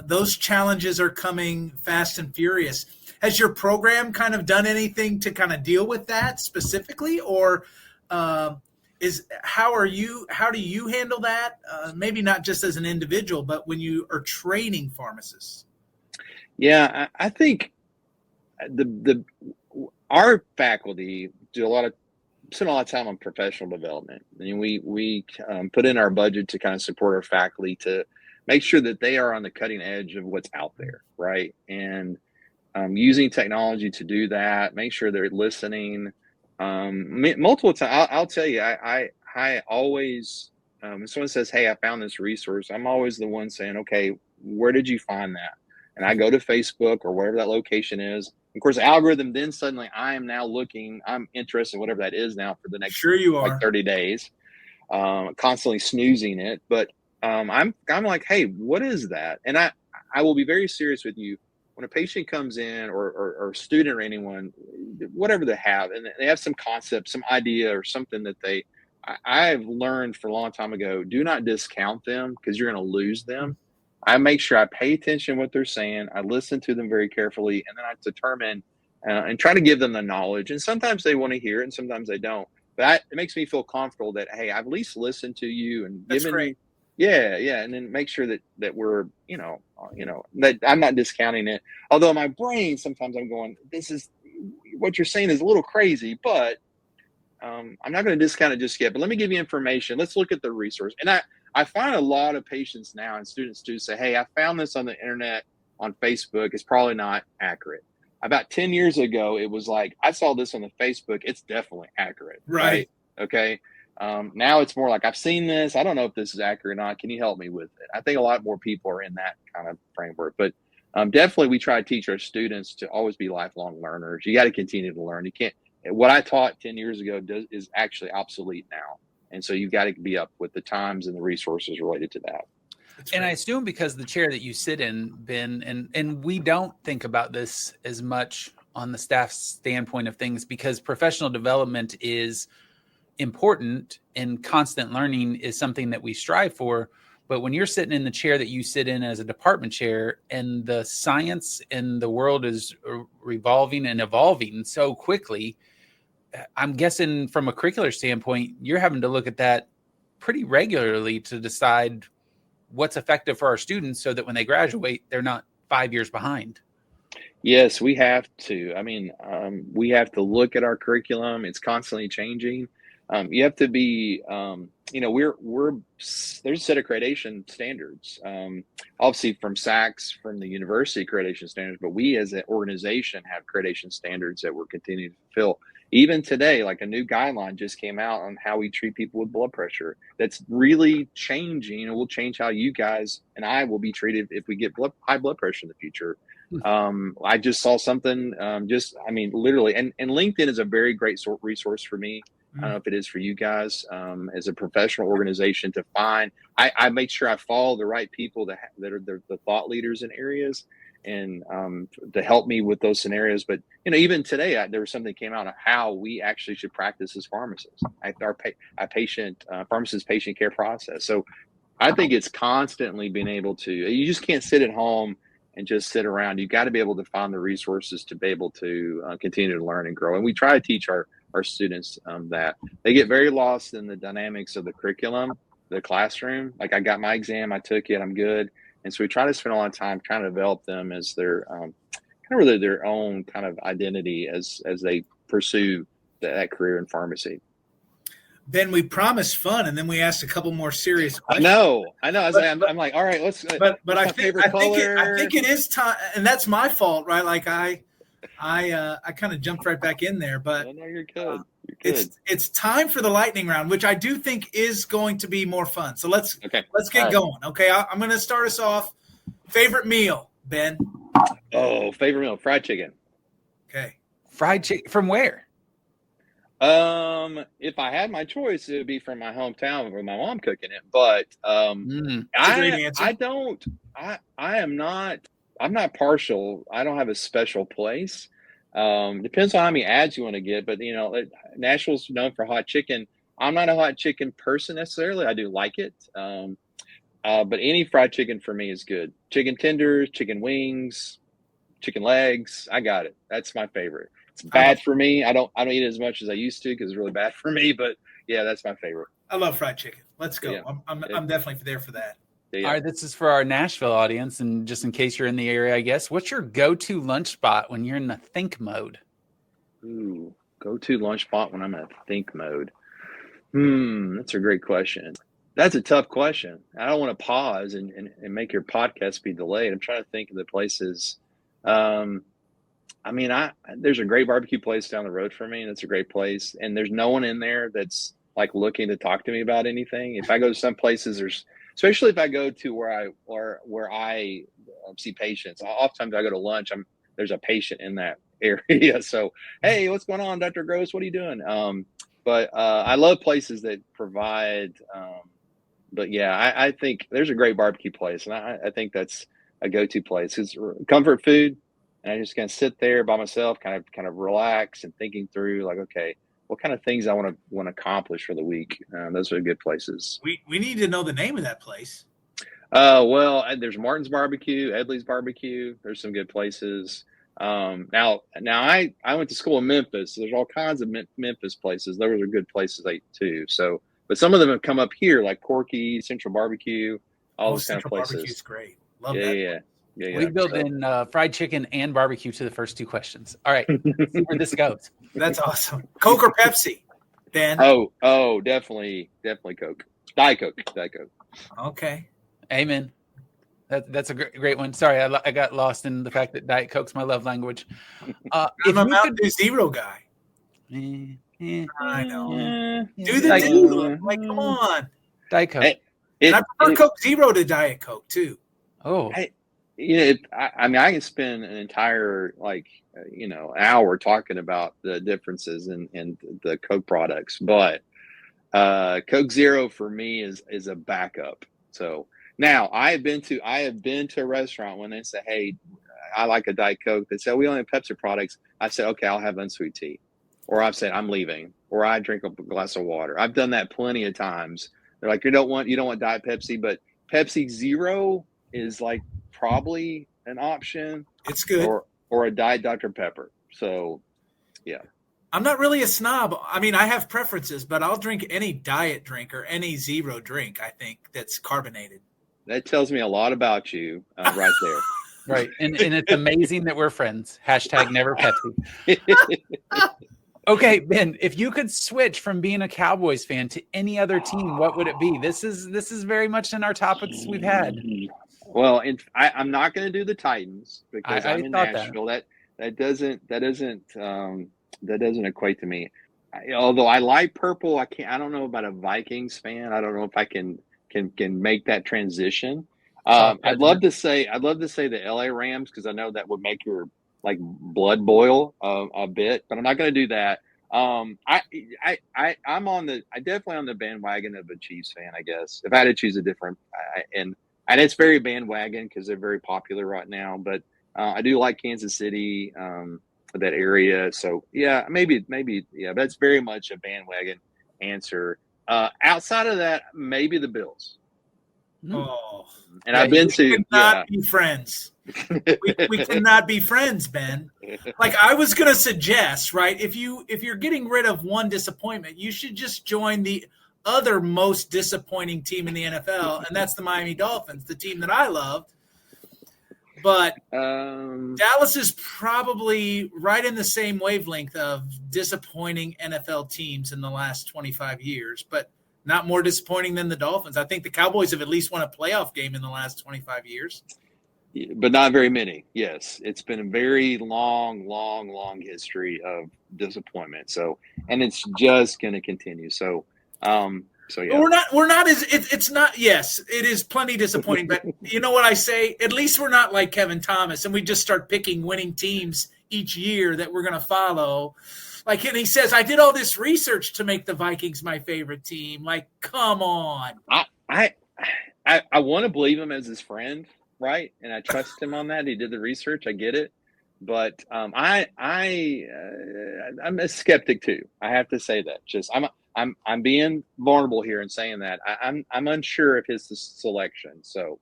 those challenges are coming fast and furious. Has your program kind of done anything to kind of deal with that specifically, or how do you handle that? Maybe not just as an individual, but when you are training pharmacists.
Yeah, I think our faculty spend a lot of time on professional development. I mean, we put in our budget to kind of support our faculty to make sure that they are on the cutting edge of what's out there, right? And using technology to do that, make sure they're listening, Multiple times. I'll tell you, I always, when someone says, "Hey, I found this resource," I'm always the one saying, "Okay, where did you find that?" And I go to Facebook or wherever that location is. Of course, the algorithm then suddenly I am now looking, I'm interested in whatever that is now for the next
Sure you are.
like 30 days, constantly snoozing it. But I'm like, "Hey, what is that?" And I will be very serious with you. When a patient comes in or a student or anyone, whatever they have, and they have some concept, some idea or something that I've learned for a long time ago, do not discount them because you're going to lose them. I make sure I pay attention to what they're saying. I listen to them very carefully, and then I determine and try to give them the knowledge. And sometimes they want to hear it and sometimes they don't. But it makes me feel comfortable that, hey, I've at least listened to you and
That's
given
great.
yeah, and then make sure that we're, that I'm not discounting it. Although my brain, sometimes I'm going, this is what you're saying is a little crazy, but I'm not going to discount it just yet. But let me give you information. Let's look at the resource. And I find a lot of patients now and students do say, hey, I found this on the internet, on Facebook. It's probably not accurate. About 10 years ago, it was like, I saw this on the Facebook. It's definitely accurate.
Right.
Okay. Now it's more like, I've seen this. I don't know if this is accurate or not. Can you help me with it? I think a lot more people are in that kind of framework, but definitely we try to teach our students to always be lifelong learners. You got to continue to learn. You can't, what I taught 10 years ago is actually obsolete now. And so you've got to be up with the times and the resources related to that.
And I assume because the chair that you sit in, Ben, and we don't think about this as much on the staff standpoint of things because professional development is important and constant learning is something that we strive for. But when you're sitting in the chair that you sit in as a department chair and the science and the world is revolving and evolving so quickly, I'm guessing from a curricular standpoint, you're having to look at that pretty regularly to decide what's effective for our students so that when they graduate, they're not 5 years behind.
Yes, we have to. I mean, we have to look at our curriculum. It's constantly changing. You have to be, there's a set of accreditation standards, obviously from SACS, from the university accreditation standards, but we as an organization have accreditation standards that we're continuing to fulfill. Even today, like a new guideline just came out on how we treat people with blood pressure. That's really changing and will change how you guys and I will be treated if we get high blood pressure in the future. I just saw something, literally, and LinkedIn is a very great resource for me. I don't know if it is for you guys as a professional organization to find. I make sure I follow the right people that are the thought leaders in areas and to help me with those scenarios. But, even today, there was something that came out of how we actually should practice as pharmacists, our pharmacist patient care process. So I think it's constantly being able to, you just can't sit at home and just sit around. You got to be able to find the resources to be able to continue to learn and grow. And we try to teach our students that they get very lost in the dynamics of the curriculum, the classroom. Like I got my exam, I took it, I'm good. And so we try to spend a lot of time trying to develop them as their kind of really their own kind of identity as they pursue that career in pharmacy.
Ben, we promised fun, and then we asked a couple more serious questions.
I know. I'm like, all right, let's.
But I think it is time, and that's my fault, right? Like I kind of jumped right back in there, but
no, you're good.
It's time for the lightning round, which I do think is going to be more fun. So let's get going. Okay, I'm going to start us off. Favorite meal, Ben?
Oh, favorite meal, fried chicken.
Okay,
fried chicken from where?
If I had my choice, it would be from my hometown with my mom cooking it. But I'm not partial. I don't have a special place. Depends on how many ads you want to get. But Nashville's known for hot chicken. I'm not a hot chicken person necessarily. I do like it. But any fried chicken for me is good. Chicken tenders, chicken wings, chicken legs. I got it. That's my favorite. It's bad for me. I don't eat it as much as I used to because it's really bad for me. But yeah, that's my favorite.
I love fried chicken. Let's go.
Yeah.
I'm definitely there for that.
Yeah. All right, this is for our Nashville audience, and just in case you're in the area, I guess. What's your go-to lunch spot when you're in the think mode?
Ooh, go-to lunch spot when I'm in a think mode. That's a great question. That's a tough question. I don't want to pause and make your podcast be delayed. I'm trying to think of the places. I mean, there's a great barbecue place down the road from me, and it's a great place. And there's no one in there that's like looking to talk to me about anything. If I go to some places, especially if I go to where I see patients. Oftentimes I go to lunch. There's a patient in that area. So, hey, what's going on, Dr. Gross? What are you doing? But I love places that provide. But yeah, I think there's a great barbecue place, and I think that's a go-to place. It's comfort food, and I just kind of sit there by myself, kind of relax and thinking through, like, okay, what kind of things I want to accomplish for the week. Those are good places.
We need to know the name of that place.
Well, there's Martin's Barbecue, Edley's Barbecue. There's some good places. Now I went to school in Memphis. So there's all kinds of Memphis places. Those are good places too. So, but some of them have come up here, like Corky, Central Barbecue, all those kind of places.
Barbecue's great. Love
that.
Yeah.
We built in fried chicken and barbecue to the first two questions. All right, let's see where this goes.
That's awesome. Coke or Pepsi, Ben?
Oh, definitely Coke. Diet Coke.
Okay.
Amen. That's a great one. Sorry, I got lost in the fact that Diet Coke's my love language.
I'm a Mountain Zero guy. I know. Do the do. Like, come on.
Diet Coke.
And I prefer Coke Zero to Diet Coke too.
Oh.
I mean, I can spend an entire hour talking about the differences in the Coke products, but Coke Zero for me is a backup. So now I have been to a restaurant when they say, "Hey, I like a Diet Coke." They say, "We only have Pepsi products." I said, "Okay, I'll have unsweet tea," or I've said, "I'm leaving," or I drink a glass of water. I've done that plenty of times. They're like, "You don't want Diet Pepsi," but Pepsi Zero is like probably an option.
It's good.
Or a Diet Dr. Pepper. So, yeah.
I'm not really a snob. I mean, I have preferences, but I'll drink any diet drink or any zero drink, I think, that's carbonated.
That tells me a lot about you right there.
Right. And it's amazing that we're friends. Hashtag never Pepsi. Okay, Ben, if you could switch from being a Cowboys fan to any other team, what would it be? This is very much in our topics we've had.
Well, I'm not going to do the Titans because I'm in Nashville. That doesn't equate to me. Although I like purple, I don't know about a Vikings fan. I don't know if I can make that transition. I'd love to say the LA Rams because I know that would make your blood boil a bit, but I'm not going to do that. I'm definitely on the bandwagon of a Chiefs fan, I guess. If I had to choose a different, and it's very bandwagon because they're very popular right now. But I do like Kansas City, that area. So yeah, maybe yeah. But it's very much a bandwagon answer. Outside of that, maybe the Bills.
Oh,
and I've been to.
Cannot be friends. we cannot be friends, Ben. Like I was gonna suggest, right? If you're getting rid of one disappointment, you should just join the other most disappointing team in the NFL, and that's the Miami Dolphins, the team that I loved. But Dallas is probably right in the same wavelength of disappointing NFL teams in the last 25 years, but not more disappointing than the Dolphins. I think the Cowboys have at least won a playoff game in the last 25 years.
But not very many. Yes, it's been a very long history of disappointment. So, and it's just going to continue. So yeah.
We're not as it's not. Yes, it is plenty disappointing. But you know what I say? At least we're not like Kevin Thomas, and we just start picking winning teams each year that we're going to follow. Like, and he says, I did all this research to make the Vikings my favorite team. Like, come on.
I want to believe him as his friend. Right. And I trust him on that. He did the research. I get it. But I'm a skeptic too. I have to say that. Just I'm being vulnerable here and saying that I'm unsure of his selection. So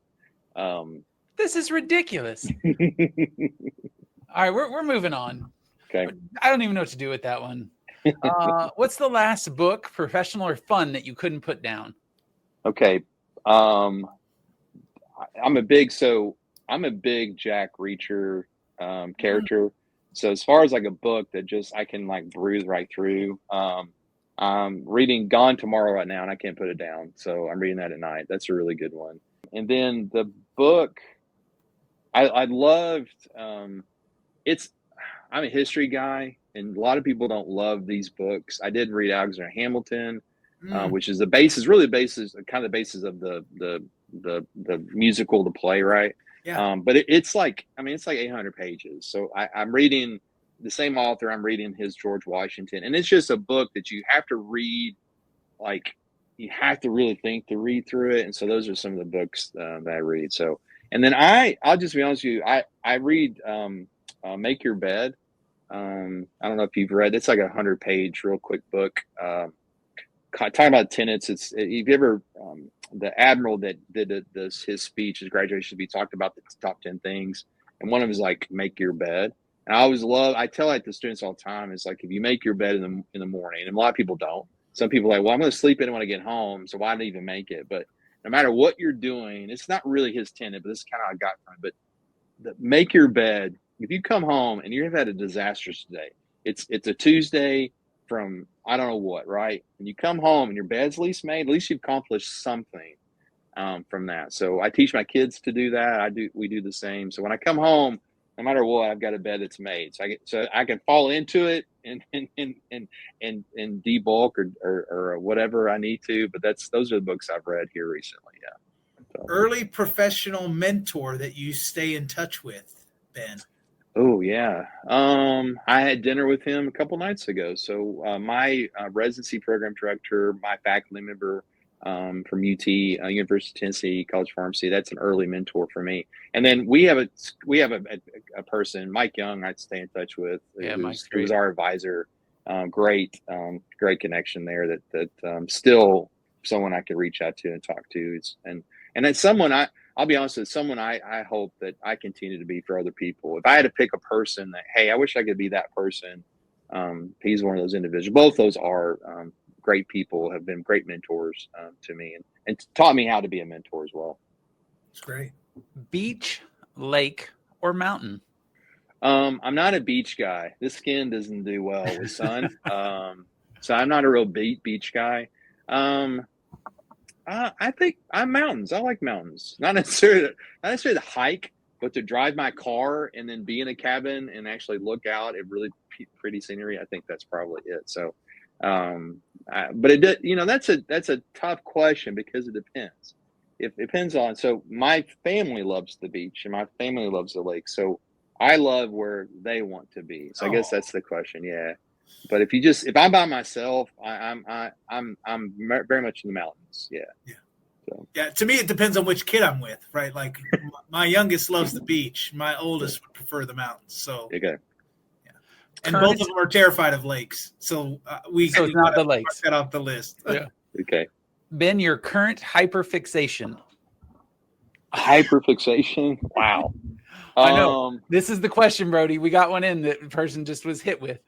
this is ridiculous. All right, we're moving on.
Okay.
I don't even know what to do with that one. What's the last book, professional or fun, that you couldn't put down?
Okay. I'm a big Jack Reacher character. So as far as like a book that just I can like breathe right through, I'm reading Gone Tomorrow right now and I can't put it down. So I'm reading that at night. That's a really good one. And then the book I loved, I'm a history guy, and a lot of people don't love these books. I did read Alexander Hamilton, which is really the basis, kind of the basis of the musical, the play, right?
Yeah.
But it's like 800 pages. So I'm reading the same author. I'm reading his George Washington, and it's just a book that you have to read. Like, you have to really think to read through it. And so those are some of the books that I read. So, and then I'll just be honest with you. I read Make Your Bed. I don't know if you've read. It's like a 100-page, real quick book. Talking about tenets. If you ever the admiral that did his speech, his graduation speech, talked about the top 10 things, and one of them is like make your bed. And I always I tell like the students all the time, it's like if you make your bed in the morning, and a lot of people don't. Some people are like, well, I'm going to sleep in when I get home, so why not even make it? But no matter what you're doing, it's not really his tenet, but this is kind of how I got from it. But make your bed. If you come home and you've had a disastrous day, it's a Tuesday from I don't know what, right? And you come home and your bed's at least made, at least you've accomplished something from that. So I teach my kids to do that. We do the same. So when I come home, no matter what, I've got a bed that's made. So I can fall into it and debulk or whatever I need to. But those are the books I've read here recently. Yeah. So.
Early professional mentor that you stay in touch with, Ben.
Oh yeah. I had dinner with him a couple nights ago. So my residency program director, my faculty member from UT, University of Tennessee College of Pharmacy, that's an early mentor for me. And then we have a person, Mike Young, I'd stay in touch with.
Yeah,
who was our advisor. Great connection there. That still someone I could reach out to and talk to. And it's someone I'll be honest, it's someone I hope that I continue to be for other people. If I had to pick a person that, hey, I wish I could be that person, he's one of those individuals. Both those are great people, have been great mentors to me and taught me how to be a mentor as well.
It's great.
Beach, lake, or mountain?
I'm not a beach guy. This skin doesn't do well with sun. So I'm not a real beach guy. I think I'm mountains. I like mountains. Not necessarily to hike, but to drive my car and then be in a cabin and actually look out at really pretty scenery. I think that's probably it. So, but that's a tough question because it depends. It depends on. So my family loves the beach and my family loves the lake. So I love where they want to be. So I guess that's the question. Yeah. But if I'm by myself, I'm very much in the mountains. Yeah.
Yeah.
So.
Yeah. To me, it depends on which kid I'm with, right? Like my youngest loves the beach. My oldest would prefer the mountains. So.
Okay.
Yeah. And both of them are terrified of lakes. So
it's not the lakes.
Mark that off the list.
Yeah.
Okay.
Ben, your current hyperfixation.
Hyperfixation. Wow.
I know. This is the question, Brody. We got one in that the person just was hit with.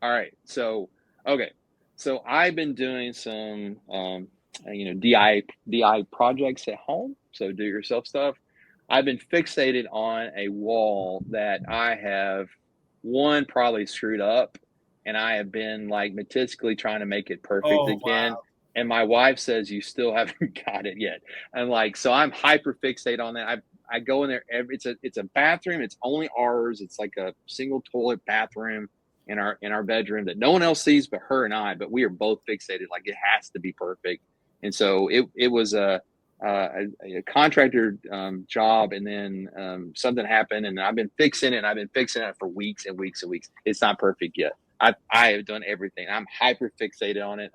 All right. So, okay. So I've been doing some, DI projects at home. So do yourself stuff. I've been fixated on a wall that I have probably screwed up, and I have been like meticulously trying to make it perfect again. Wow. And my wife says you still haven't got it yet. I'm like, so I'm hyper fixated on that. I go in there it's a bathroom. It's only ours. It's like a single toilet bathroom in our bedroom that no one else sees but her and I, but we are both fixated. Like it has to be perfect. And so it was a contractor job, and then something happened, and I've been fixing it for weeks and weeks and weeks. It's not perfect yet. I have done everything. I'm hyper fixated on it.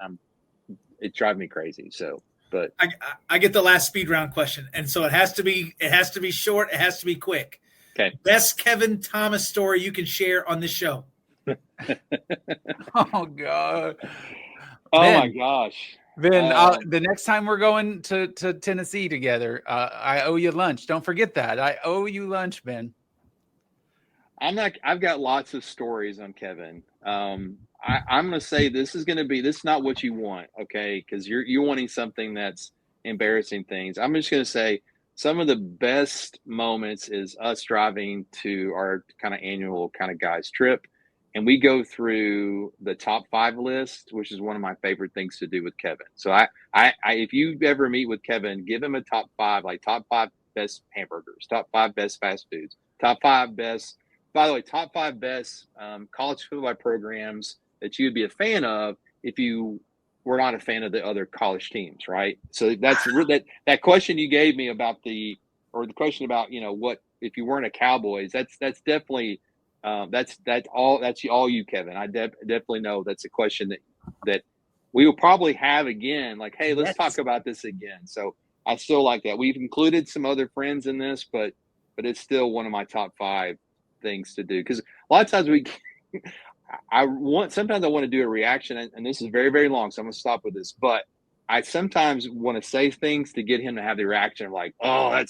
It drives me crazy. So, but
I get the last speed round question, and so it has to be short. It has to be quick.
Okay.
Best Kevin Thomas story you can share on this show.
Oh God.
Oh
Ben,
my gosh.
Ben, the next time we're going to Tennessee together, I owe you lunch. Don't forget that. I owe you lunch, Ben.
I've got lots of stories on Kevin. I'm going to say this is not what you want. Okay. Cause you're wanting something that's embarrassing things. I'm just going to say some of the best moments is us driving to our kind of annual kind of guys trip. And we go through the top 5 list, which is one of my favorite things to do with Kevin. So I if you ever meet with Kevin, give him a top 5, like top 5 best hamburgers, top 5 best fast foods, top 5 best by the way, top 5 best college football programs that you would be a fan of if you were not a fan of the other college teams, right? So that's that question you gave me about the question about, what if you weren't a Cowboys, that's definitely that's all you, Kevin. I definitely know that's a question that we will probably have again. Like, hey, let's talk about this again. So I still like that. We've included some other friends in this, but it's still one of my top 5 things to do, because a lot of times sometimes I want to do a reaction, and this is very, very long, so I'm going to stop with this. But I sometimes want to say things to get him to have the reaction of like, oh,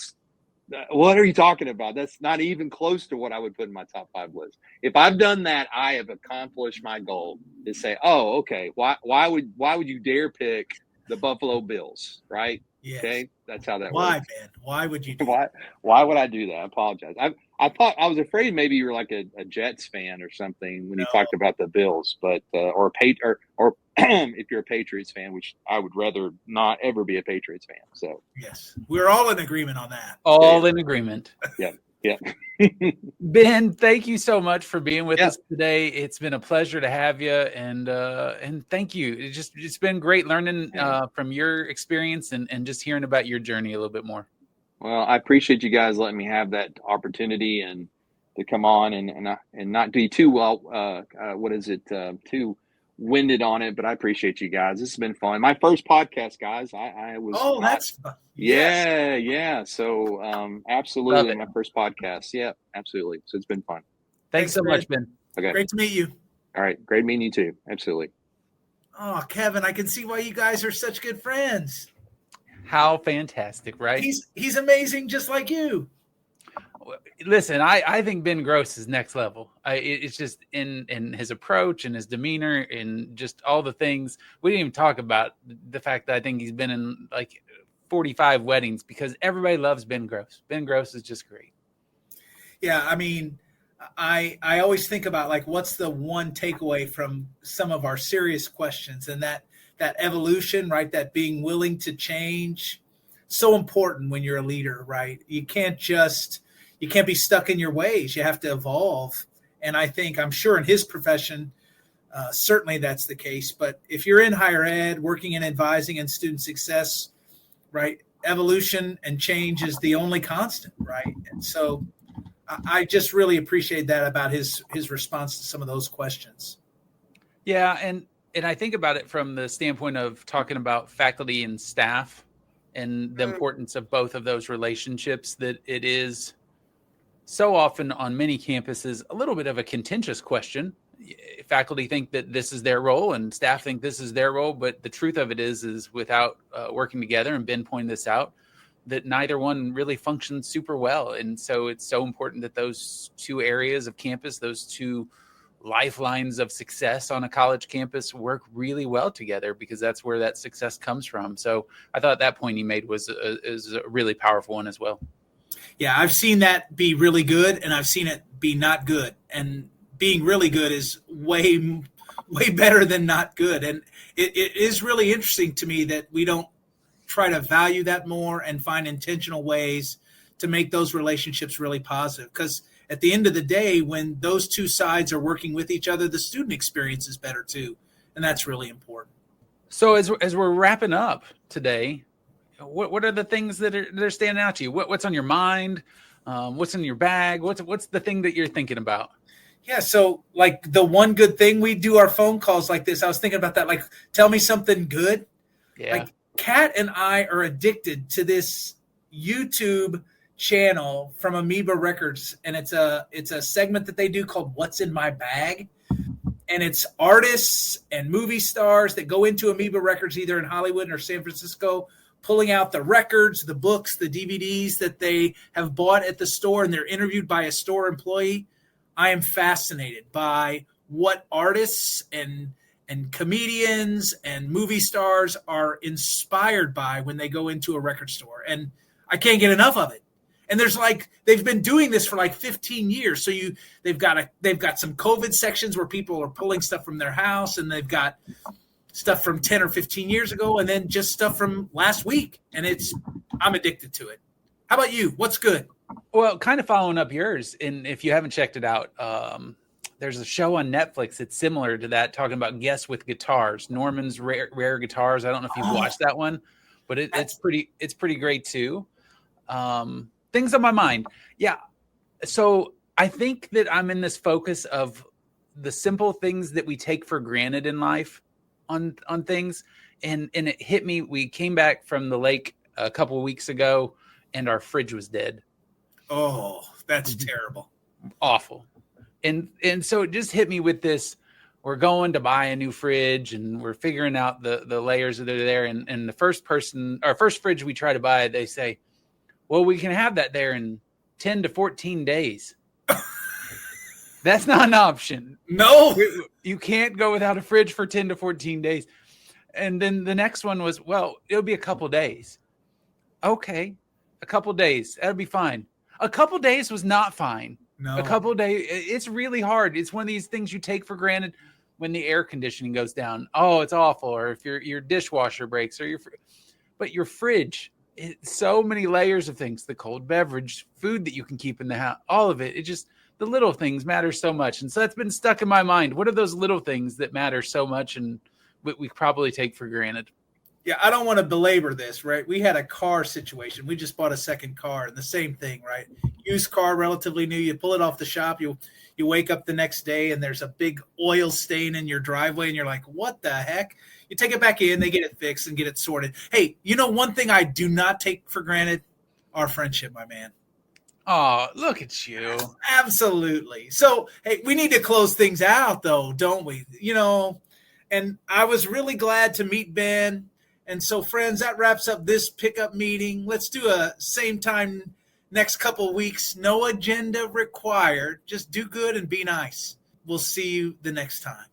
what are you talking about? That's not even close to what I would put in my top 5 list. If I've done that, I have accomplished my goal to say, oh, okay, why would you dare pick the Buffalo Bills, right?
Yes.
Okay, that's how that works.
Why, man? Why would you do
that? Why would I do that? I apologize. I thought, I was afraid maybe you were like a Jets fan or something when you talked about the Bills, but or if you're a Patriots fan, which I would rather not ever be a Patriots fan. So
yes, we're all in agreement on that.
All in agreement.
Yeah. Yeah.
Ben, thank you so much for being with us today. It's been a pleasure to have you, and thank you. It's been great learning from your experience and just hearing about your journey a little bit more.
Well, I appreciate you guys letting me have that opportunity and to come on and not be too too winded on it, but I appreciate you guys. This has been fun. My first podcast, guys. I was. Oh,
that's fun.
Yeah. So, absolutely, my first podcast. Yeah, absolutely. So it's been fun.
Thanks so much, Ben.
Okay.
Great to meet you.
All right. Great meeting you too. Absolutely.
Oh, Kevin, I can see why you guys are such good friends.
How fantastic, right?
He's amazing, just like you.
Listen, I think Ben Gross is next level. It's just in his approach and his demeanor and just all the things. We didn't even talk about the fact that I think he's been in like 45 weddings because everybody loves Ben Gross. Ben Gross is just great.
Yeah, I mean, I always think about like what's the one takeaway from some of our serious questions, and that evolution, right? That being willing to change, so important when you're a leader, right? You can't be stuck in your ways. You have to evolve. And I'm sure in his profession, certainly that's the case. But if you're in higher ed, working in advising and student success, right, evolution and change is the only constant, right? And so I just really appreciate that about his response to some of those questions.
Yeah, and I think about it from the standpoint of talking about faculty and staff and the importance of both of those relationships, that it is so often on many campuses a little bit of a contentious question. Faculty think that this is their role and staff think this is their role, but the truth of it is without working together, and Ben pointed this out, that neither one really functions super well. And so it's so important that those two areas of campus, those two lifelines of success on a college campus, work really well together, because that's where that success comes from. So I thought that point he made is a really powerful one as well.
Yeah, I've seen that be really good, and I've seen it be not good. And being really good is way better than not good. And it is really interesting to me that we don't try to value that more and find intentional ways to make those relationships really positive. Because at the end of the day, when those two sides are working with each other, the student experience is better too. And that's really important.
So as we're wrapping up today, what are the things that are standing out to you? What's on your mind? What's in your bag? What's the thing that you're thinking about?
Yeah, so like the one good thing, we do our phone calls like this. I was thinking about that. Like, tell me something good.
Yeah.
Like Kat and I are addicted to this YouTube channel from Amoeba Records, and it's a segment that they do called What's in My Bag. And it's artists and movie stars that go into Amoeba Records, either in Hollywood or San Francisco, pulling out the records, the books, the DVDs that they have bought at the store, and they're interviewed by a store employee. I am fascinated by what artists and comedians and movie stars are inspired by when they go into a record store. And I can't get enough of it. And they've been doing this for like 15 years. So they've got some COVID sections where people are pulling stuff from their house, and they've got stuff from 10 or 15 years ago, and then just stuff from last week. And I'm addicted to it. How about you? What's good?
Well, kind of following up yours, and if you haven't checked it out, there's a show on Netflix. It's similar to that, talking about guests with guitars. Norman's rare guitars. I don't know if you've watched that one, but it's pretty great too. Things on my mind. Yeah. So I think that I'm in this focus of the simple things that we take for granted in life on things. And it hit me. We came back from the lake a couple of weeks ago and our fridge was dead.
Oh, that's terrible.
Awful. And so it just hit me with this. We're going to buy a new fridge and we're figuring out the layers that are there. And the first fridge we try to buy, they say, well, we can have that there in 10 to 14 days. That's not an option.
No,
you can't go without a fridge for 10 to 14 days. And then the next one was, well, it'll be a couple days. Okay. A couple days. That'll be fine. A couple days was not fine.
No.
A couple days. It's really hard. It's one of these things you take for granted when the air conditioning goes down. Oh, it's awful. Or if your dishwasher breaks but your fridge, so many layers of things, the cold beverage, food that you can keep in the house, all of it. It just, the little things matter so much. And so that's been stuck in my mind. What are those little things that matter so much and we probably take for granted?
Yeah, I don't want to belabor this, right? We had a car situation. We just bought a second car, and the same thing, right? Used car, relatively new. You pull it off the shop. You wake up the next day, and there's a big oil stain in your driveway, and you're like, what the heck? You take it back in. They get it fixed and get it sorted. Hey, you know one thing I do not take for granted? Our friendship, my man.
Oh, look at you.
Absolutely. So, hey, we need to close things out, though, don't we? You know, and I was really glad to meet Ben. And so, friends, that wraps up this pickup meeting. Let's do a same time next couple weeks. No agenda required. Just do good and be nice. We'll see you the next time.